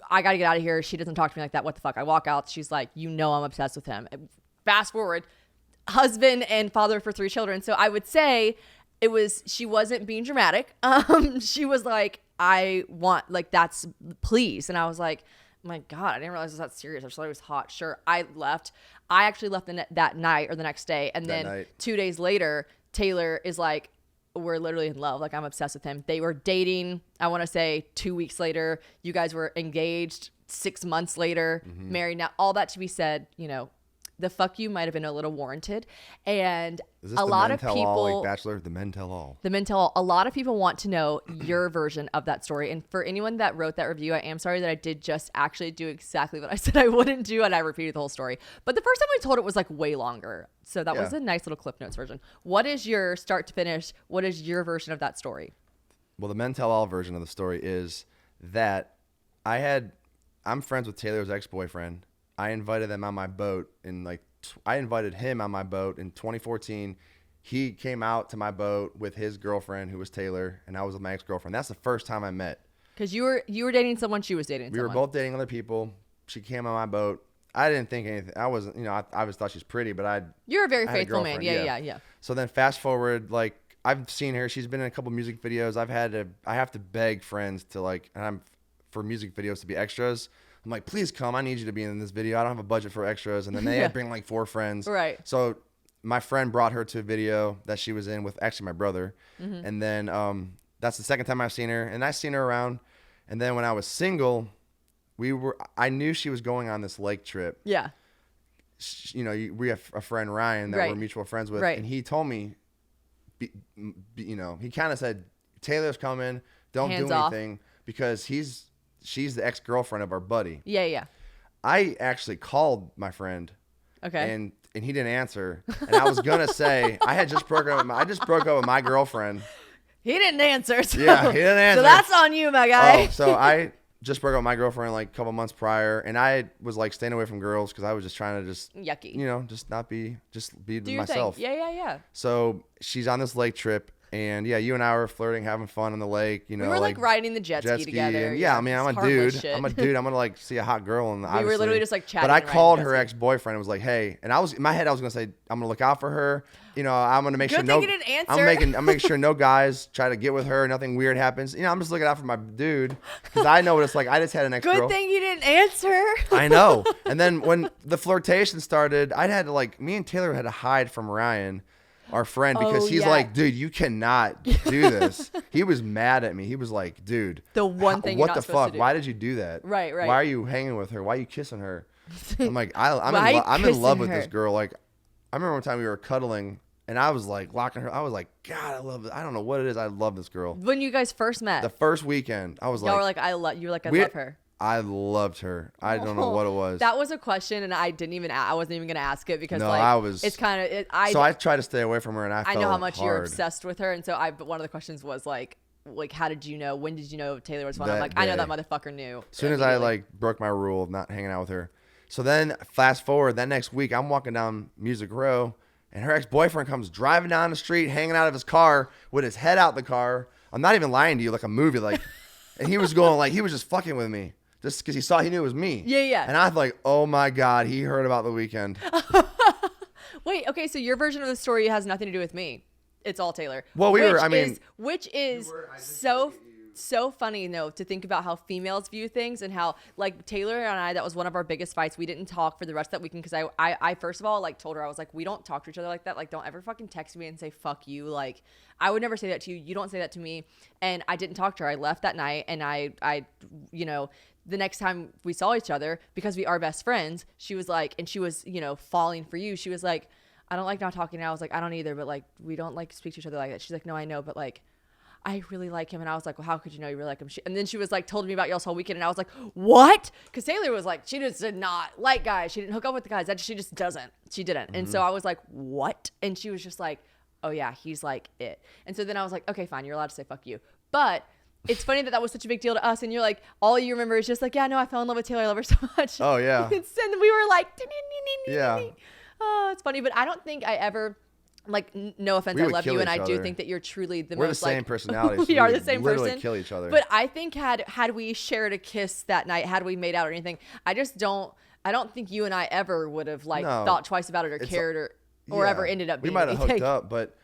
I got to get out of here. She doesn't talk to me like that. What the fuck? I walk out. She's like, I'm obsessed with him. Fast forward. Husband and father for 3 children. So I would say she wasn't being dramatic. She was like, I want, like, that's please. And I was like, my God, I didn't realize it was that serious. I just thought it was hot. Sure. I left. I actually left that night or the next day. And then 2 days later, Taylor is like, we're literally in love. Like, I'm obsessed with him. They were dating. I want to say 2 weeks later, you guys were engaged 6 months later, married. Now, all that to be said, the fuck you might have been a little warranted. And Is this a the lot men of tell people, all, like Bachelor? The men tell all. the men tell all, a lot of people want to know your version of that story. And for anyone that wrote that review, I am sorry that I did just actually do exactly what I said I wouldn't do, and I repeated the whole story. But the first time I told it was like way longer. So that was a nice little Cliff Notes version. What is your start to finish? What is your version of that story? Well, the men tell all version of the story is that I'm friends with Taylor's ex-boyfriend. I invited them on my boat I invited him on my boat in 2014. He came out to my boat with his girlfriend, who was Taylor, and I was with my ex-girlfriend. That's the first time I met. Because you were dating someone, she was dating someone. We were both dating other people. She came on my boat. I didn't think anything. I wasn't, I always thought she's pretty, but You're a very I had faithful man. girlfriend, Yeah. So then fast forward, like I've seen her. She's been in a couple music videos. I have to beg friends to for music videos to be extras. I'm like, please come. I need you to be in this video. I don't have a budget for extras. And then they bring like 4 friends. Right. So my friend brought her to a video that she was in with actually my brother. Mm-hmm. And then that's the second time I've seen her. And I've seen her around. And then when I was single, I knew she was going on this lake trip. Yeah. We have a friend, Ryan, that we're mutual friends with. Right. And he told me, he kind of said, Taylor's coming. Don't Hands do off. anything because she's the ex-girlfriend of our buddy. Yeah. I actually called my friend. Okay. And he didn't answer. And I was gonna say I just broke up with my girlfriend. He didn't answer. So, Yeah, he didn't answer. So that's on you, my guy. So I just broke up with my girlfriend like a couple months prior, and I was like staying away from girls because I was just trying to yucky. Just be Do your myself. thing. Yeah. So she's on this lake trip. And you and I were flirting, having fun on the lake. We were like riding the jet ski together. And, I mean, I'm a dude. Shit. I'm gonna like see a hot girl, and we were literally just like chatting. But I called her ex-boyfriend and was like, "Hey," and I was in my head, I was gonna say, "I'm gonna look out for her. I'm gonna make sure no." Good thing you didn't answer. I'm making sure no guys try to get with her. Nothing weird happens. I'm just looking out for my dude because I know what it's like. I just had an ex-girl. Good thing you didn't answer. I know. And then when the flirtation started, I had to me and Taylor had to hide from Ryan, our friend, because he's like, dude, you cannot do this. He was mad at me. He was like, dude, the one thing what you're not the supposed fuck? to do. Why did you do that? Right. Why are you hanging with her? Why are you kissing her? I'm like, I'm in love with this girl. Like, I remember one time we were cuddling and I was like locking her. I was like, God, I love it. I don't know what it is. I love this girl. When you guys first met, the first weekend, I was y'all were like, like, I love her. I loved her. I don't know what it was. That was a question, and I wasn't even gonna ask it because it's kind of So I tried to stay away from her, and I know how much hard. you're obsessed with her, and so but one of the questions was like how did you know? When did you know Taylor was fun? I'm like, I know that motherfucker knew. As soon as I broke my rule of not hanging out with her. So then fast forward, that next week I'm walking down Music Row, and her ex-boyfriend comes driving down the street, hanging out of his car with his head out the car. I'm not even lying to you, like a movie, and he was going he was just fucking with me. Just because he knew it was me. Yeah. And I was like, oh my God, he heard about the weekend. Wait, okay, so your version of the story has nothing to do with me. It's all Taylor. Well, which is so funny though to think about how females view things and how Taylor and I, that was one of our biggest fights. We didn't talk for the rest of that weekend because I first of all told her, I was like, we don't talk to each other like that. Don't ever fucking text me and say fuck you. I would never say that to you. You don't say that to me. And I didn't talk to her. I left that night, and I the next time we saw each other, because we are best friends, she was like, and she was falling for you. She was like, I don't like not talking. And I was like, I don't either, but we don't speak to each other like that. She's like, no, I know, but I really like him. And I was like, well, how could you know you really like him? And then she was told me about y'all's whole weekend. And I was like, what? Because Taylor was she just did not like guys. She didn't hook up with the guys. She just doesn't. She didn't. Mm-hmm. And so I was like, what? And she was just like, oh yeah, he's it. And so then I was like, okay, fine. You're allowed to say fuck you. But it's funny that was such a big deal to us. And you're like, all you remember is just yeah, no, I fell in love with Taylor. I love her so much. Oh yeah. And we were like, yeah. Oh, it's funny. But I don't think I ever... no offense, I love you, and I do think that you're truly We're most the same personalities. we are the same literally person. Kill each other. But I think had we shared a kiss that night, had we made out or anything, I don't think you and I ever would have thought twice about it or cared or ever ended up being we might have anything. hooked up, but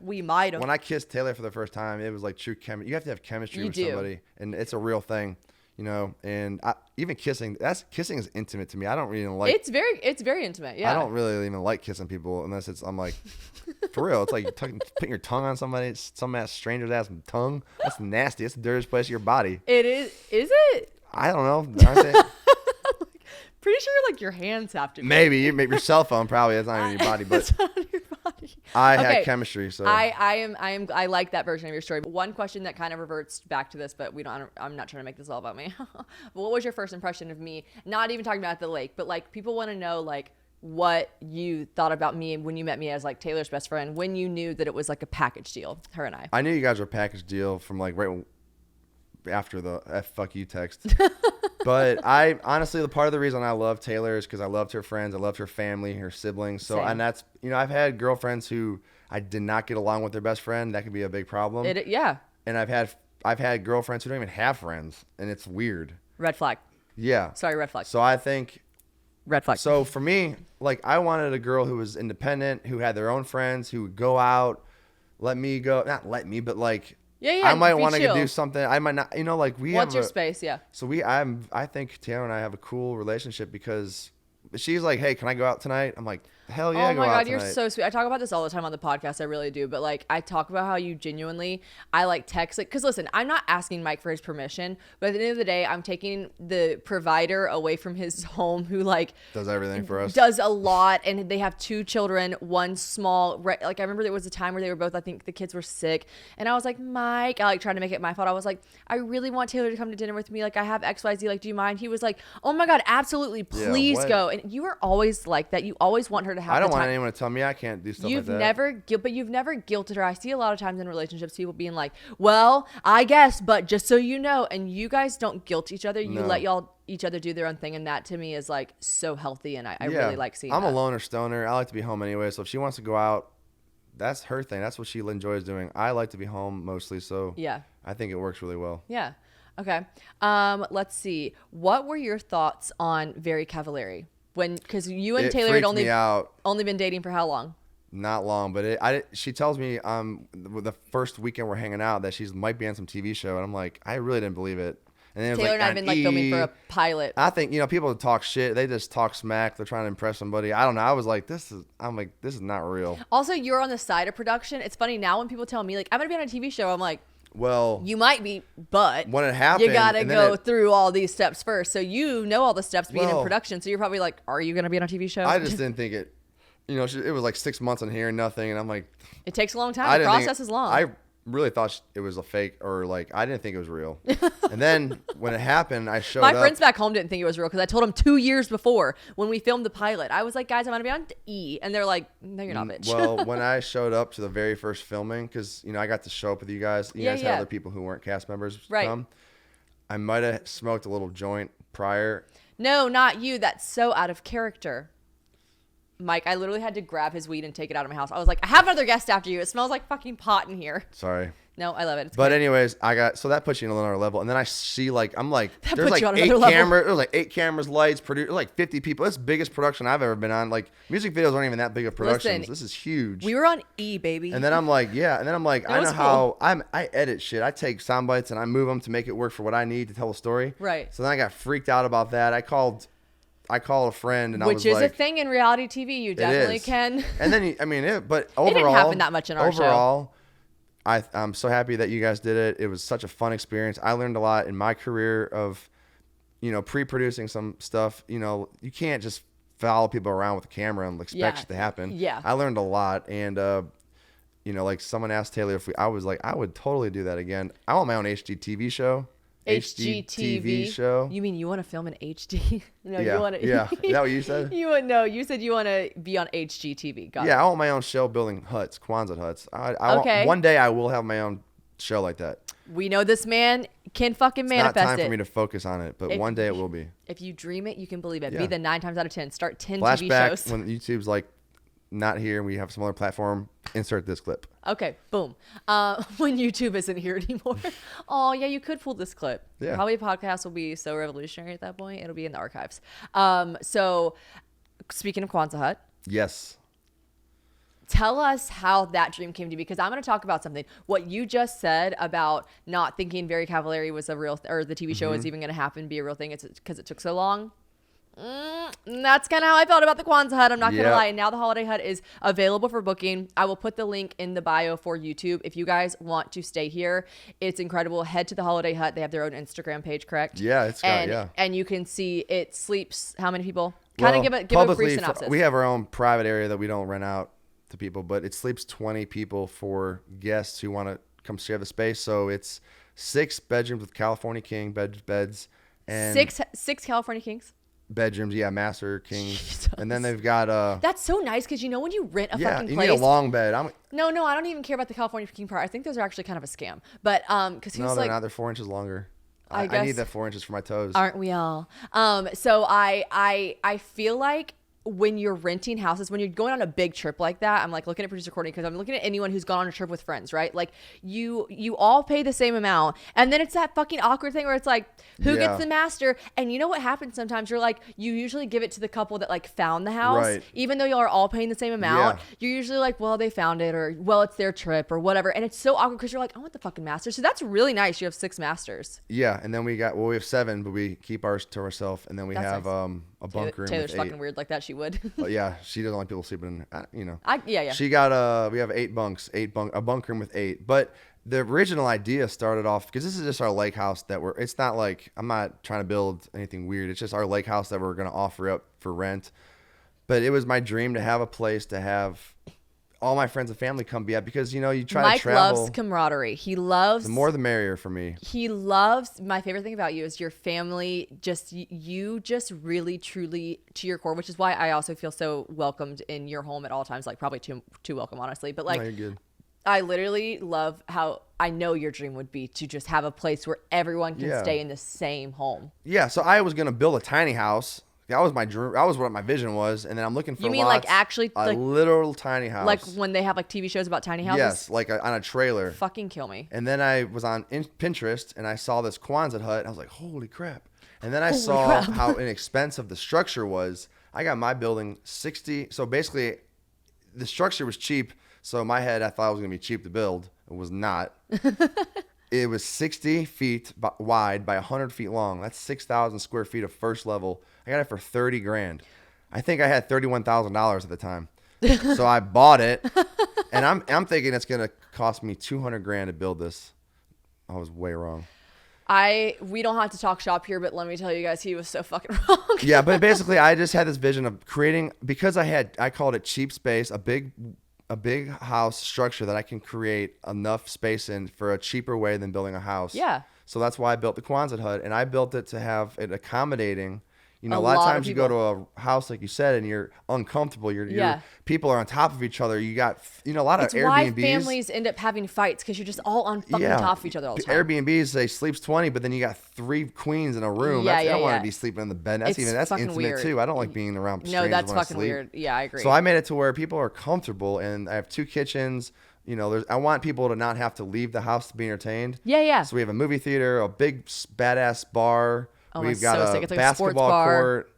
we might have. When I kissed Taylor for the first time, it was true chemistry. You have to have chemistry with somebody, and it's a real thing. And even kissing is intimate to me. I don't really like. It's very intimate. Yeah. I don't really even like kissing people unless I'm for real. It's like putting your tongue on somebody, some ass stranger's ass tongue. That's nasty. That's the dirtiest place of your body. It is. Is it? I don't know. pretty sure like your hands have to be. Maybe your cell phone probably. That's not even your body, but It's not on your body. I had chemistry. So I like that version of your story. But one question that kind of reverts back to this, but I'm not trying to make this all about me. But what was your first impression of me? Not even talking about at the lake, but like people want to know like what you thought about me when you met me as like Taylor's best friend, when you knew that it was like a package deal, her and I. I knew you guys were a package deal from like right after the fuck you text. But I honestly, the part of the reason I love Taylor is because I loved her friends, I loved her family, her siblings. So Same. and that's I've had girlfriends who I did not get along with their best friend. That could be a big problem. Yeah. And I've had girlfriends who don't even have friends, and it's weird. Red flag. Yeah. Sorry, red flag. So I think. Red flag. So for me, like I wanted a girl who was independent, who had their own friends, who would go out, not let me, but like I might want to do something. I might not, like we What's have your space? Yeah. So I think Taylor and I have a cool relationship because she's like, hey, can I go out tonight? I'm like, hell yeah, Oh go my out God, tonight. you're so sweet. I talk about this all the time on the podcast. I really do. But like, I talk about how you genuinely, I like text it. Cause listen, I'm not asking Mike for his permission, but at the end of the day, I'm taking the provider away from his home who like does everything for us. Does a lot. And they have 2 children, one small, like I remember there was a time where they were both, I think the kids were sick. And I was like, Mike, I like trying to make it my fault. I was like, I really want Taylor to come to dinner with me. Like I have XYZ. Like, do you mind? He was like, oh my God, absolutely. Please go. And you were always like that. You always want her to have I don't the want time. anyone to tell me I can't do stuff You've like that. but you've never guilted her. I see a lot of times in relationships people being like, well, I guess, but just so you know, and you guys don't guilt each other. You let each other do their own thing, and that to me is like so healthy, and I really like seeing I'm that. a loner stoner. I like to be home anyway, so if she wants to go out, that's her thing. That's what she enjoys doing. I like to be home mostly, so yeah, I think it works really well. Yeah. Okay. Let's see. What were your thoughts on Very Cavallari? Because you and Taylor had only been dating for how long? Not long, but she tells me the first weekend we're hanging out that she might be on some TV show, and I'm like, I really didn't believe it. And then Taylor and I have been like filming for a pilot. I think people talk shit. They just talk smack. They're trying to impress somebody. I don't know. I was like, this is not real. Also, you're on the side of production. It's funny now when people tell me like I'm gonna be on a TV show. I'm like, well, you might be, but when it happened, you gotta go through all these steps first. So you know all the steps being in production. So you're probably like, are you gonna be on a TV show? I just didn't think it. It was like 6 months on here and nothing, and I'm like, it takes a long time. The process is long. I really thought it was a fake, or like I didn't think it was real. And then when it happened, I showed up. My friends back home didn't think it was real because I told them 2 years before when we filmed the pilot. I was like, guys, I'm gonna be on E, and they're like, no, you're not, bitch. Well, when I showed up to the very first filming, because I got to show up with you guys. You guys had other people who weren't cast members come. I might have smoked a little joint prior. No, not you. That's so out of character. Mike, I literally had to grab his weed and take it out of my house. I was like, I have another guest after you. It smells like fucking pot in here. Sorry. No, I love it. But anyways, so that puts you in another level. And then I see there's like 8 cameras. There's like 8 cameras, lights, like 50 people. It's the biggest production I've ever been on. Like music videos aren't even that big of productions. Listen, this is huge. We were on E, baby. And then I'm like, I know how I edit shit. I take sound bites and I move them to make it work for what I need to tell a story. Right. So then I got freaked out about that. I called a friend and Which is a thing in reality TV. You definitely can. And then, but overall. It didn't happen that much in our show. I'm so happy that you guys did it. It was such a fun experience. I learned a lot in my career of, pre-producing some stuff. You can't just follow people around with a camera and expect it to happen. Yeah. I learned a lot. And, like someone asked Taylor I was like, I would totally do that again. I want my own HGTV show. HGTV show. You mean you want to film in HD? No, yeah. you want to. Yeah. Is that what you said? You said you want to be on HGTV. Got it. I want my own show building huts, Kwanzaa huts. Okay. One day I will have my own show like that. We know this man can fucking manifest it. It's not time for me to focus on it, but one day it will be. If you dream it, you can believe it. Yeah. Be the 9 times out of 10. Start 10 Flashback TV shows. When YouTube's like not here and we have some other platform, insert this clip. Okay, boom. When YouTube isn't here anymore. Oh, yeah, you could pull this clip. Yeah. Probably a podcast will be so revolutionary at that point. It'll be in the archives. So, speaking of Kwanzaa Hut. Yes. Tell us how that dream came to be, because I'm going to talk about something. What you just said about not thinking Very Cavallari was a real, or the TV show was even going to happen, be a real thing. It's because it took so long. That's kind of how I felt about the Kwanzaa hut. I'm not going to Yep. lie. And now the holiday hut is available for booking. I will put the link in the bio for YouTube. If you guys want to stay here, it's incredible. Head to the holiday hut. They have their own Instagram page, correct? Yeah, it's got, and, yeah. And you can see it sleeps how many people? Kind of give a brief publicly, synopsis. we have our own private area that we don't rent out to people, but it sleeps 20 people for guests who want to come share the space. So it's 6 bedrooms with California king beds and six California Kings. bedrooms, yeah, master kings. Jesus. And then they've got That's so nice because you know when you rent a fucking you place. need a long bed. No, I don't even care about the California King part. I think those are actually kind of a scam. But because he No, was they're like, not. They're 4 inches longer. I I need guess- that 4 inches for my toes. aren't we all? So I feel like when you're renting houses, when you're going on a big trip like that, I'm like looking at producer Courtney because I'm looking at anyone who's gone on a trip with friends, right? Like you all pay the same amount, and then it's that fucking awkward thing where it's like, who Yeah. gets the master? And you know what happens sometimes? You're like, you usually give it to the couple that like found the house, Right. even though y'all are all paying the same amount. Yeah. You're usually like, well, they found it, or well, it's their trip, or whatever. And it's so awkward because you're like, I want the fucking master. So that's really nice. You have 6 masters. Yeah, and then we have 7, but we keep ours to ourselves, and then we That's have nice. A bunk room Taylor's with 8. fucking weird like that. She would. But yeah, she doesn't like people sleeping in, you know. Yeah. She got we have 8 bunks, a bunk room with 8. But the original idea started off because this is just our lake house it's not like I'm not trying to build anything weird. It's just our lake house that we're going to offer up for rent. But it was my dream to have a place to have all my friends and family come be at because you know you try Mike to travel. loves camaraderie. He loves The more the merrier for me. He loves, my favorite thing about you is your family, you just really truly to your core, which is why I also feel so welcomed in your home at all times, like probably too welcome, honestly. But like, No, you're good. I literally love how I know your dream would be to just have a place where everyone can Yeah. stay in the same home. Yeah, so I was going to build a tiny house. That was my dream. That was what my vision was. And then I'm looking for You mean like lots, actually a like literal tiny house. like when they have like TV shows about tiny houses? Yes, like on a trailer. Fucking kill me. And then I was on Pinterest and I saw this Kwanzaa hut. And I was like, holy crap. And then I Holy saw crap. how inexpensive the structure was. I got my building 60. So basically, the structure was cheap. So in my head, I thought it was going to be cheap to build. It was not. It was 60 feet wide by 100 feet long. That's 6,000 square feet of first level. I got it for 30 grand. I think I had $31,000 at the time. So I bought it, and I'm thinking it's gonna cost me 200 grand to build this. I was way wrong. We don't have to talk shop here, but let me tell you guys, he was so fucking wrong. Yeah, but basically, I just had this vision of creating because I called it cheap space, a big house structure that I can create enough space in for a cheaper way than building a house. Yeah. So that's why I built the Kwanzaa hut, and I built it to have it accommodating. You know, A a lot of lot of times you go to a house, like you said, and you're uncomfortable. Yeah. People are on top of each other. You got, a lot It's of why Airbnbs. families end up having fights because you're just all on fucking top of each other all the time. Airbnbs, they sleeps 20, but then you got 3 queens in a room. Yeah, I don't want yeah. to be sleeping in the bed. That's It's fucking intimate weird. too. I don't like being around No, strangers that's when I fucking sleep. weird. Yeah, I agree. So I made it to where people are comfortable, and I have 2 kitchens. You know, I want people to not have to leave the house to be entertained. Yeah. So we have a movie theater, a big badass bar. Oh, We've it's got so a sick. It's like a sports basketball bar. court.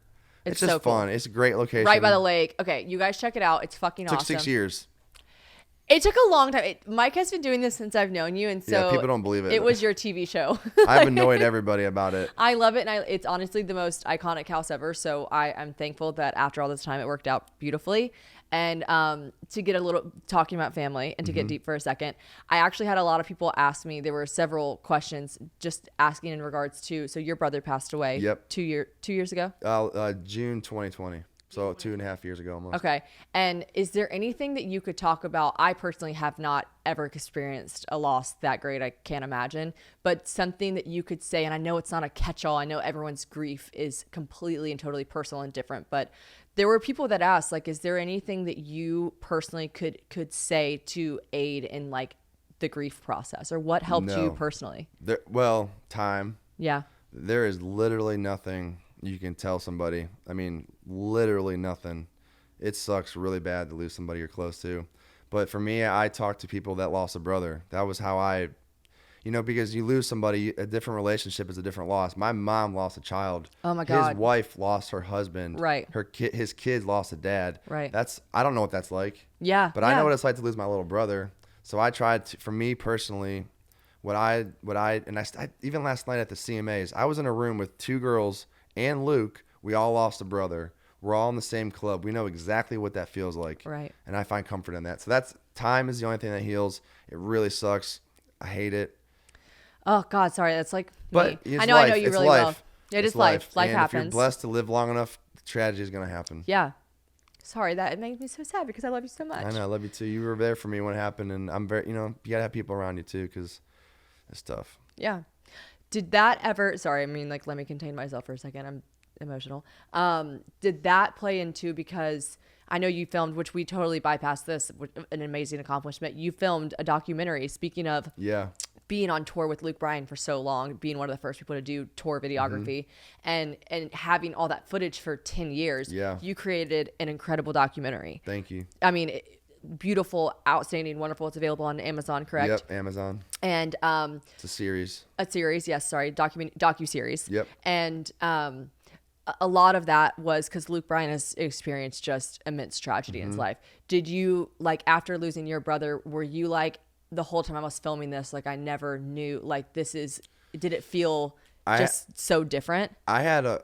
It's just so cool. fun. It's a great location. Right by the lake. Okay, you guys check it out. It's fucking Took awesome. 6 years. It took a long time. Mike has been doing this since I've known you, and so Yeah, people don't believe it. It was your TV show. I've annoyed everybody about it. I love it, and it's honestly the most iconic house ever. So I'm thankful that after all this time, it worked out beautifully. And to get a little talking about family and to get deep for a second, I actually had a lot of people ask me. There were several questions just asking in regards to. So your brother passed away. Yep. 2 years ago. June 2020. So 2.5 years ago almost. Okay. And is there anything that you could talk about? I personally have not ever experienced a loss that great. I can't imagine. But something that you could say, and I know it's not a catch-all. I know everyone's grief is completely and totally personal and different. But there were people that asked, like, is there anything that you personally could say to aid in, like, the grief process? Or what helped you personally? Time. Yeah. There is literally nothing you can tell somebody. I mean, literally nothing. It sucks really bad to lose somebody you're close to. But for me, I talked to people that lost a brother. That was how because you lose somebody, a different relationship is a different loss. My mom lost a child. Oh my God. His wife lost her husband. Right. His kids lost a dad. Right. I don't know what that's like. Yeah. But I know what it's like to lose my little brother. So I tried to, for me personally, even last night at the CMAs, I was in a room with 2 girls and Luke We all lost a brother. We're all in the same club. We know exactly what that feels like. Right. And I find comfort in that. So that's time is the only thing that heals. It really sucks. I hate it. Oh God, sorry. That's like But me. it's I know life. you It's really life. well. It It's is life. Life and happens. if you're blessed to live long enough, tragedy is going to happen. Yeah. Sorry, that it makes me so sad because I love you so much. I know. I love you too. You were there for me when it happened. And I'm very, you got to have people around you too because it's tough. Yeah. Did that ever, sorry, I mean, like, let me contain myself for a second. I'm emotional. Did that play into, because I know you filmed, which we totally bypassed this, an amazing accomplishment. You filmed a documentary, speaking of being on tour with Luke Bryan for so long, being one of the first people to do tour videography and having all that footage for 10 years. Yeah. You created an incredible documentary. Thank you. I mean, beautiful, outstanding, wonderful. It's available on Amazon, correct? Yep, Amazon. And it's a series. Docu-series. Yep. And a lot of that was because Luke Bryan has experienced just immense tragedy in his life. Did you, like, after losing your brother, were you like, the whole time I was filming this, like, I never knew, like, did it feel just so different? I had I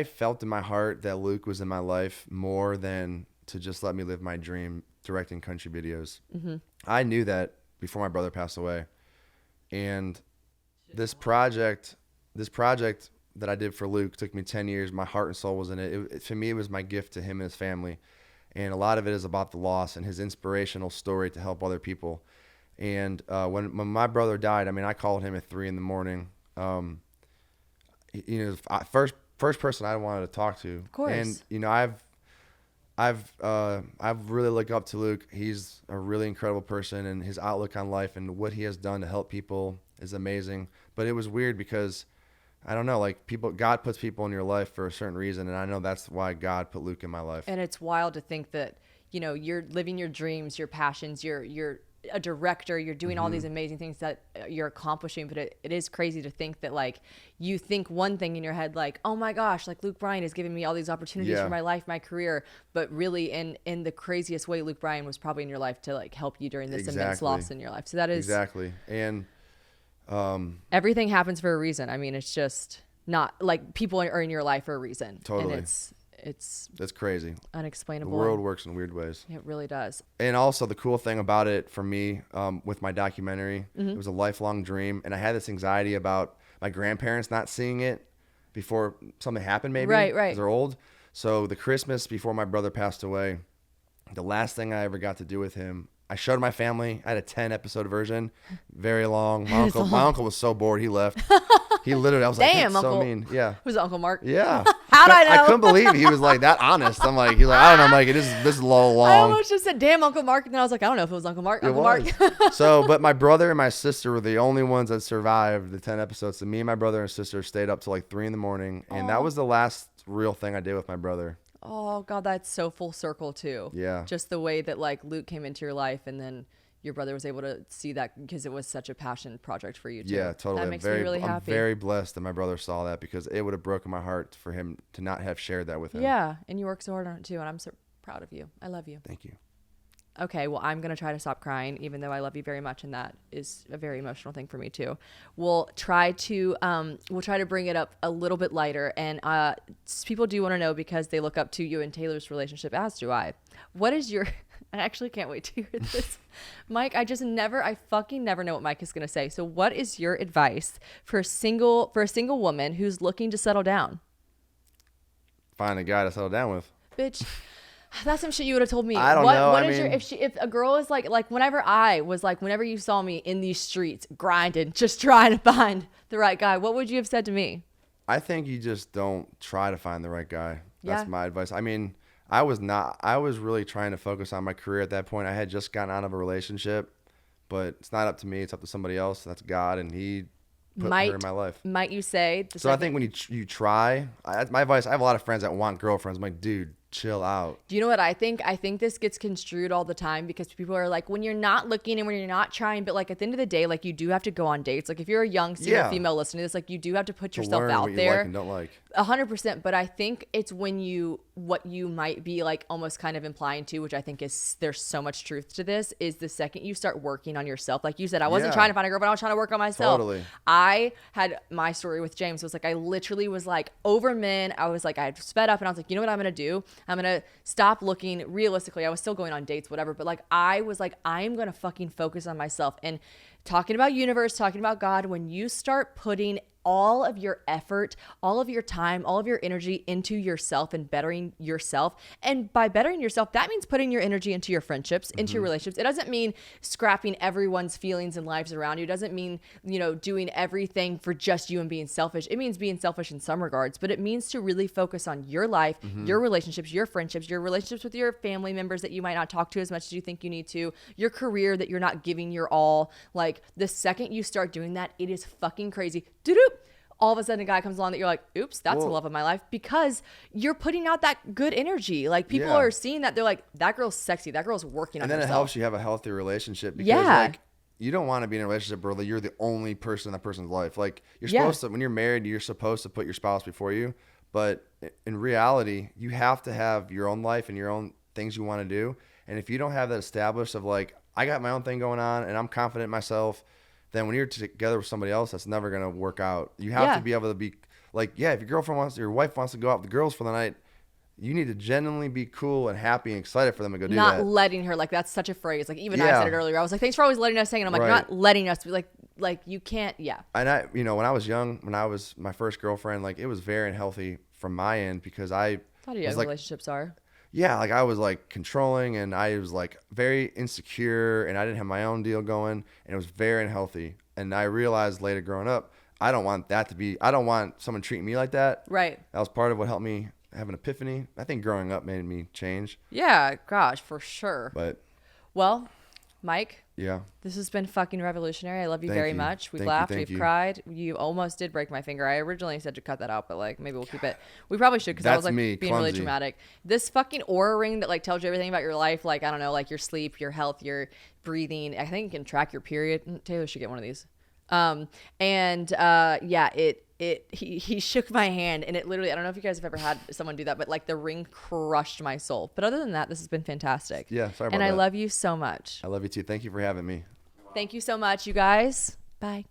felt in my heart that Luke was in my life more than to just let me live my dream directing country videos. I knew that before my brother passed away. And this project that I did for Luke took me 10 years. My heart and soul was in it. To me, it was my gift to him and his family. And a lot of it is about the loss and his inspirational story to help other people. And when my brother died, I mean, I called him at 3 a.m. First person I wanted to talk to. Of course. And I've really looked up to Luke. He's a really incredible person, and his outlook on life and what he has done to help people is amazing. But it was weird because I don't know, like, God puts people in your life for a certain reason, and I know that's why God put Luke in my life. And it's wild to think that, you're living your dreams, your passions, you're a director, you're doing all these amazing things that you're accomplishing, but it is crazy to think that, like, you think one thing in your head, like, oh my gosh, like, Luke Bryan is giving me all these opportunities for my life, my career, but really in the craziest way, Luke Bryan was probably in your life to, like, help you during this immense loss in your life. So that is exactly. And everything happens for a reason. I mean, it's just not like people are in your life for a reason. Totally. And that's crazy. Unexplainable. The world works in weird ways. It really does. And also the cool thing about it for me, with my documentary, it was a lifelong dream. And I had this anxiety about my grandparents not seeing it before something happened, maybe. Right. Because they're old. So the Christmas before my brother passed away, the last thing I ever got to do with him, I showed my family. I had a 10-episode version, very long. My uncle was so bored, he left. He literally, I was like, damn, that's Uncle. so mean. Yeah. Was it Uncle Mark? Yeah. How'd I know? I couldn't believe it. He was like that honest. I'm like, he's like, I don't know. I'm like, this is a little long. I almost just said, damn, Uncle Mark. And then I was like, I don't know if it was Uncle Mark. Uncle Mark. So, but my brother and my sister were the only ones that survived the 10 episodes. So me and my brother and sister stayed up till like 3 a.m. And that was the last real thing I did with my brother. Oh, God, that's so full circle, too. Yeah. Just the way that, like, Luke came into your life and then your brother was able to see that because it was such a passion project for you, too. Yeah, totally. That makes me really happy. I'm very blessed that my brother saw that because it would have broken my heart for him to not have shared that with him. Yeah, and you work so hard on it, too, and I'm so proud of you. I love you. Thank you. Okay, well, I'm going to try to stop crying, even though I love you very much, and that is a very emotional thing for me, too. We'll try to bring it up a little bit lighter, and people do want to know because they look up to you and Taylor's relationship, as do I. What is your... I actually can't wait to hear this. Mike, I fucking never know what Mike is going to say. So what is your advice for a single woman who's looking to settle down? Find a guy to settle down with. Bitch, that's some shit you would have told me. I don't know. If a girl is like whenever you saw me in these streets grinding, just trying to find the right guy, what would you have said to me? I think you just don't try to find the right guy. That's Yeah. my advice. I mean, I was really trying to focus on my career at that point. I had just gotten out of a relationship, but it's not up to me. It's up to somebody else. That's God, and he put her in my life. Might you say? I think when you try, my advice, I have a lot of friends that want girlfriends. I'm like, dude, chill out. Do you know what I think? I think this gets construed all the time because people are like, when you're not looking and when you're not trying, but like at the end of the day, like you do have to go on dates. Like if you're a young single female listening to this, like you do have to put yourself learn out what you there. like and don't like. 100%. But I think it's when you what you might be like almost kind of implying to, which I think is there's so much truth to this, is the second you start working on yourself. Like you said, I wasn't trying to find a girlfriend, I was trying to work on myself. Totally. I had my story with James. It was like I literally was like over men. I was like, I sped up and I was like, you know what I'm gonna do? I'm gonna stop looking. Realistically, I was still going on dates, whatever, but like I was like, I am gonna fucking focus on myself. And talking about universe, talking about God, when you start putting all of your effort, all of your time, all of your energy into yourself and bettering yourself. And by bettering yourself, that means putting your energy into your friendships, into your relationships. It doesn't mean scrapping everyone's feelings and lives around you. It doesn't mean, you know, doing everything for just you and being selfish. It means being selfish in some regards, but it means to really focus on your life, your relationships, your friendships, your relationships with your family members that you might not talk to as much as you think you need to, your career that you're not giving your all. Like the second you start doing that, it is fucking crazy. Doo-doo. All of a sudden a guy comes along that you're like, oops, that's the love of my life, because you're putting out that good energy. Like people are seeing that, they're like, that girl's sexy, that girl's working on herself. And then it helps you have a healthy relationship, because like you don't want to be in a relationship where you're the only person in that person's life. Like you're supposed to, when you're married, you're supposed to put your spouse before you, but in reality, you have to have your own life and your own things you want to do. And if you don't have that established of like, I got my own thing going on and I'm confident in myself, then when you're together with somebody else, that's never going to work out. You have to be able to be like, if your wife wants to go out with the girls for the night, you need to genuinely be cool and happy and excited for them to go do that. Not letting her, like that's such a phrase. Like even I said it earlier. I was like, thanks for always letting us hang. And I'm like, not letting us be like you can't. Yeah. And I, you know, when I was young, when I was my first girlfriend, like it was very unhealthy from my end, because I thought young relationships are. Yeah, like I was like controlling and I was like very insecure and I didn't have my own deal going and it was very unhealthy. And I realized later growing up, I don't want someone treating me like that. Right. That was part of what helped me have an epiphany. I think growing up made me change. Yeah, gosh, for sure. But well, Mike. Yeah. This has been fucking revolutionary. I love you very much. We've laughed, we've cried. You almost did break my finger. I originally said to cut that out, but like maybe we'll keep it. We probably should, because I was like being really dramatic. This fucking aura ring that like tells you everything about your life, like I don't know, like your sleep, your health, your breathing. I think it can track your period. Taylor should get one of these. He shook my hand and it literally, I don't know if you guys have ever had someone do that, but like the ring crushed my soul. But other than that, this has been fantastic. Yeah, sorry about that. And I love you so much. I love you too. Thank you for having me. Thank you so much, you guys. Bye.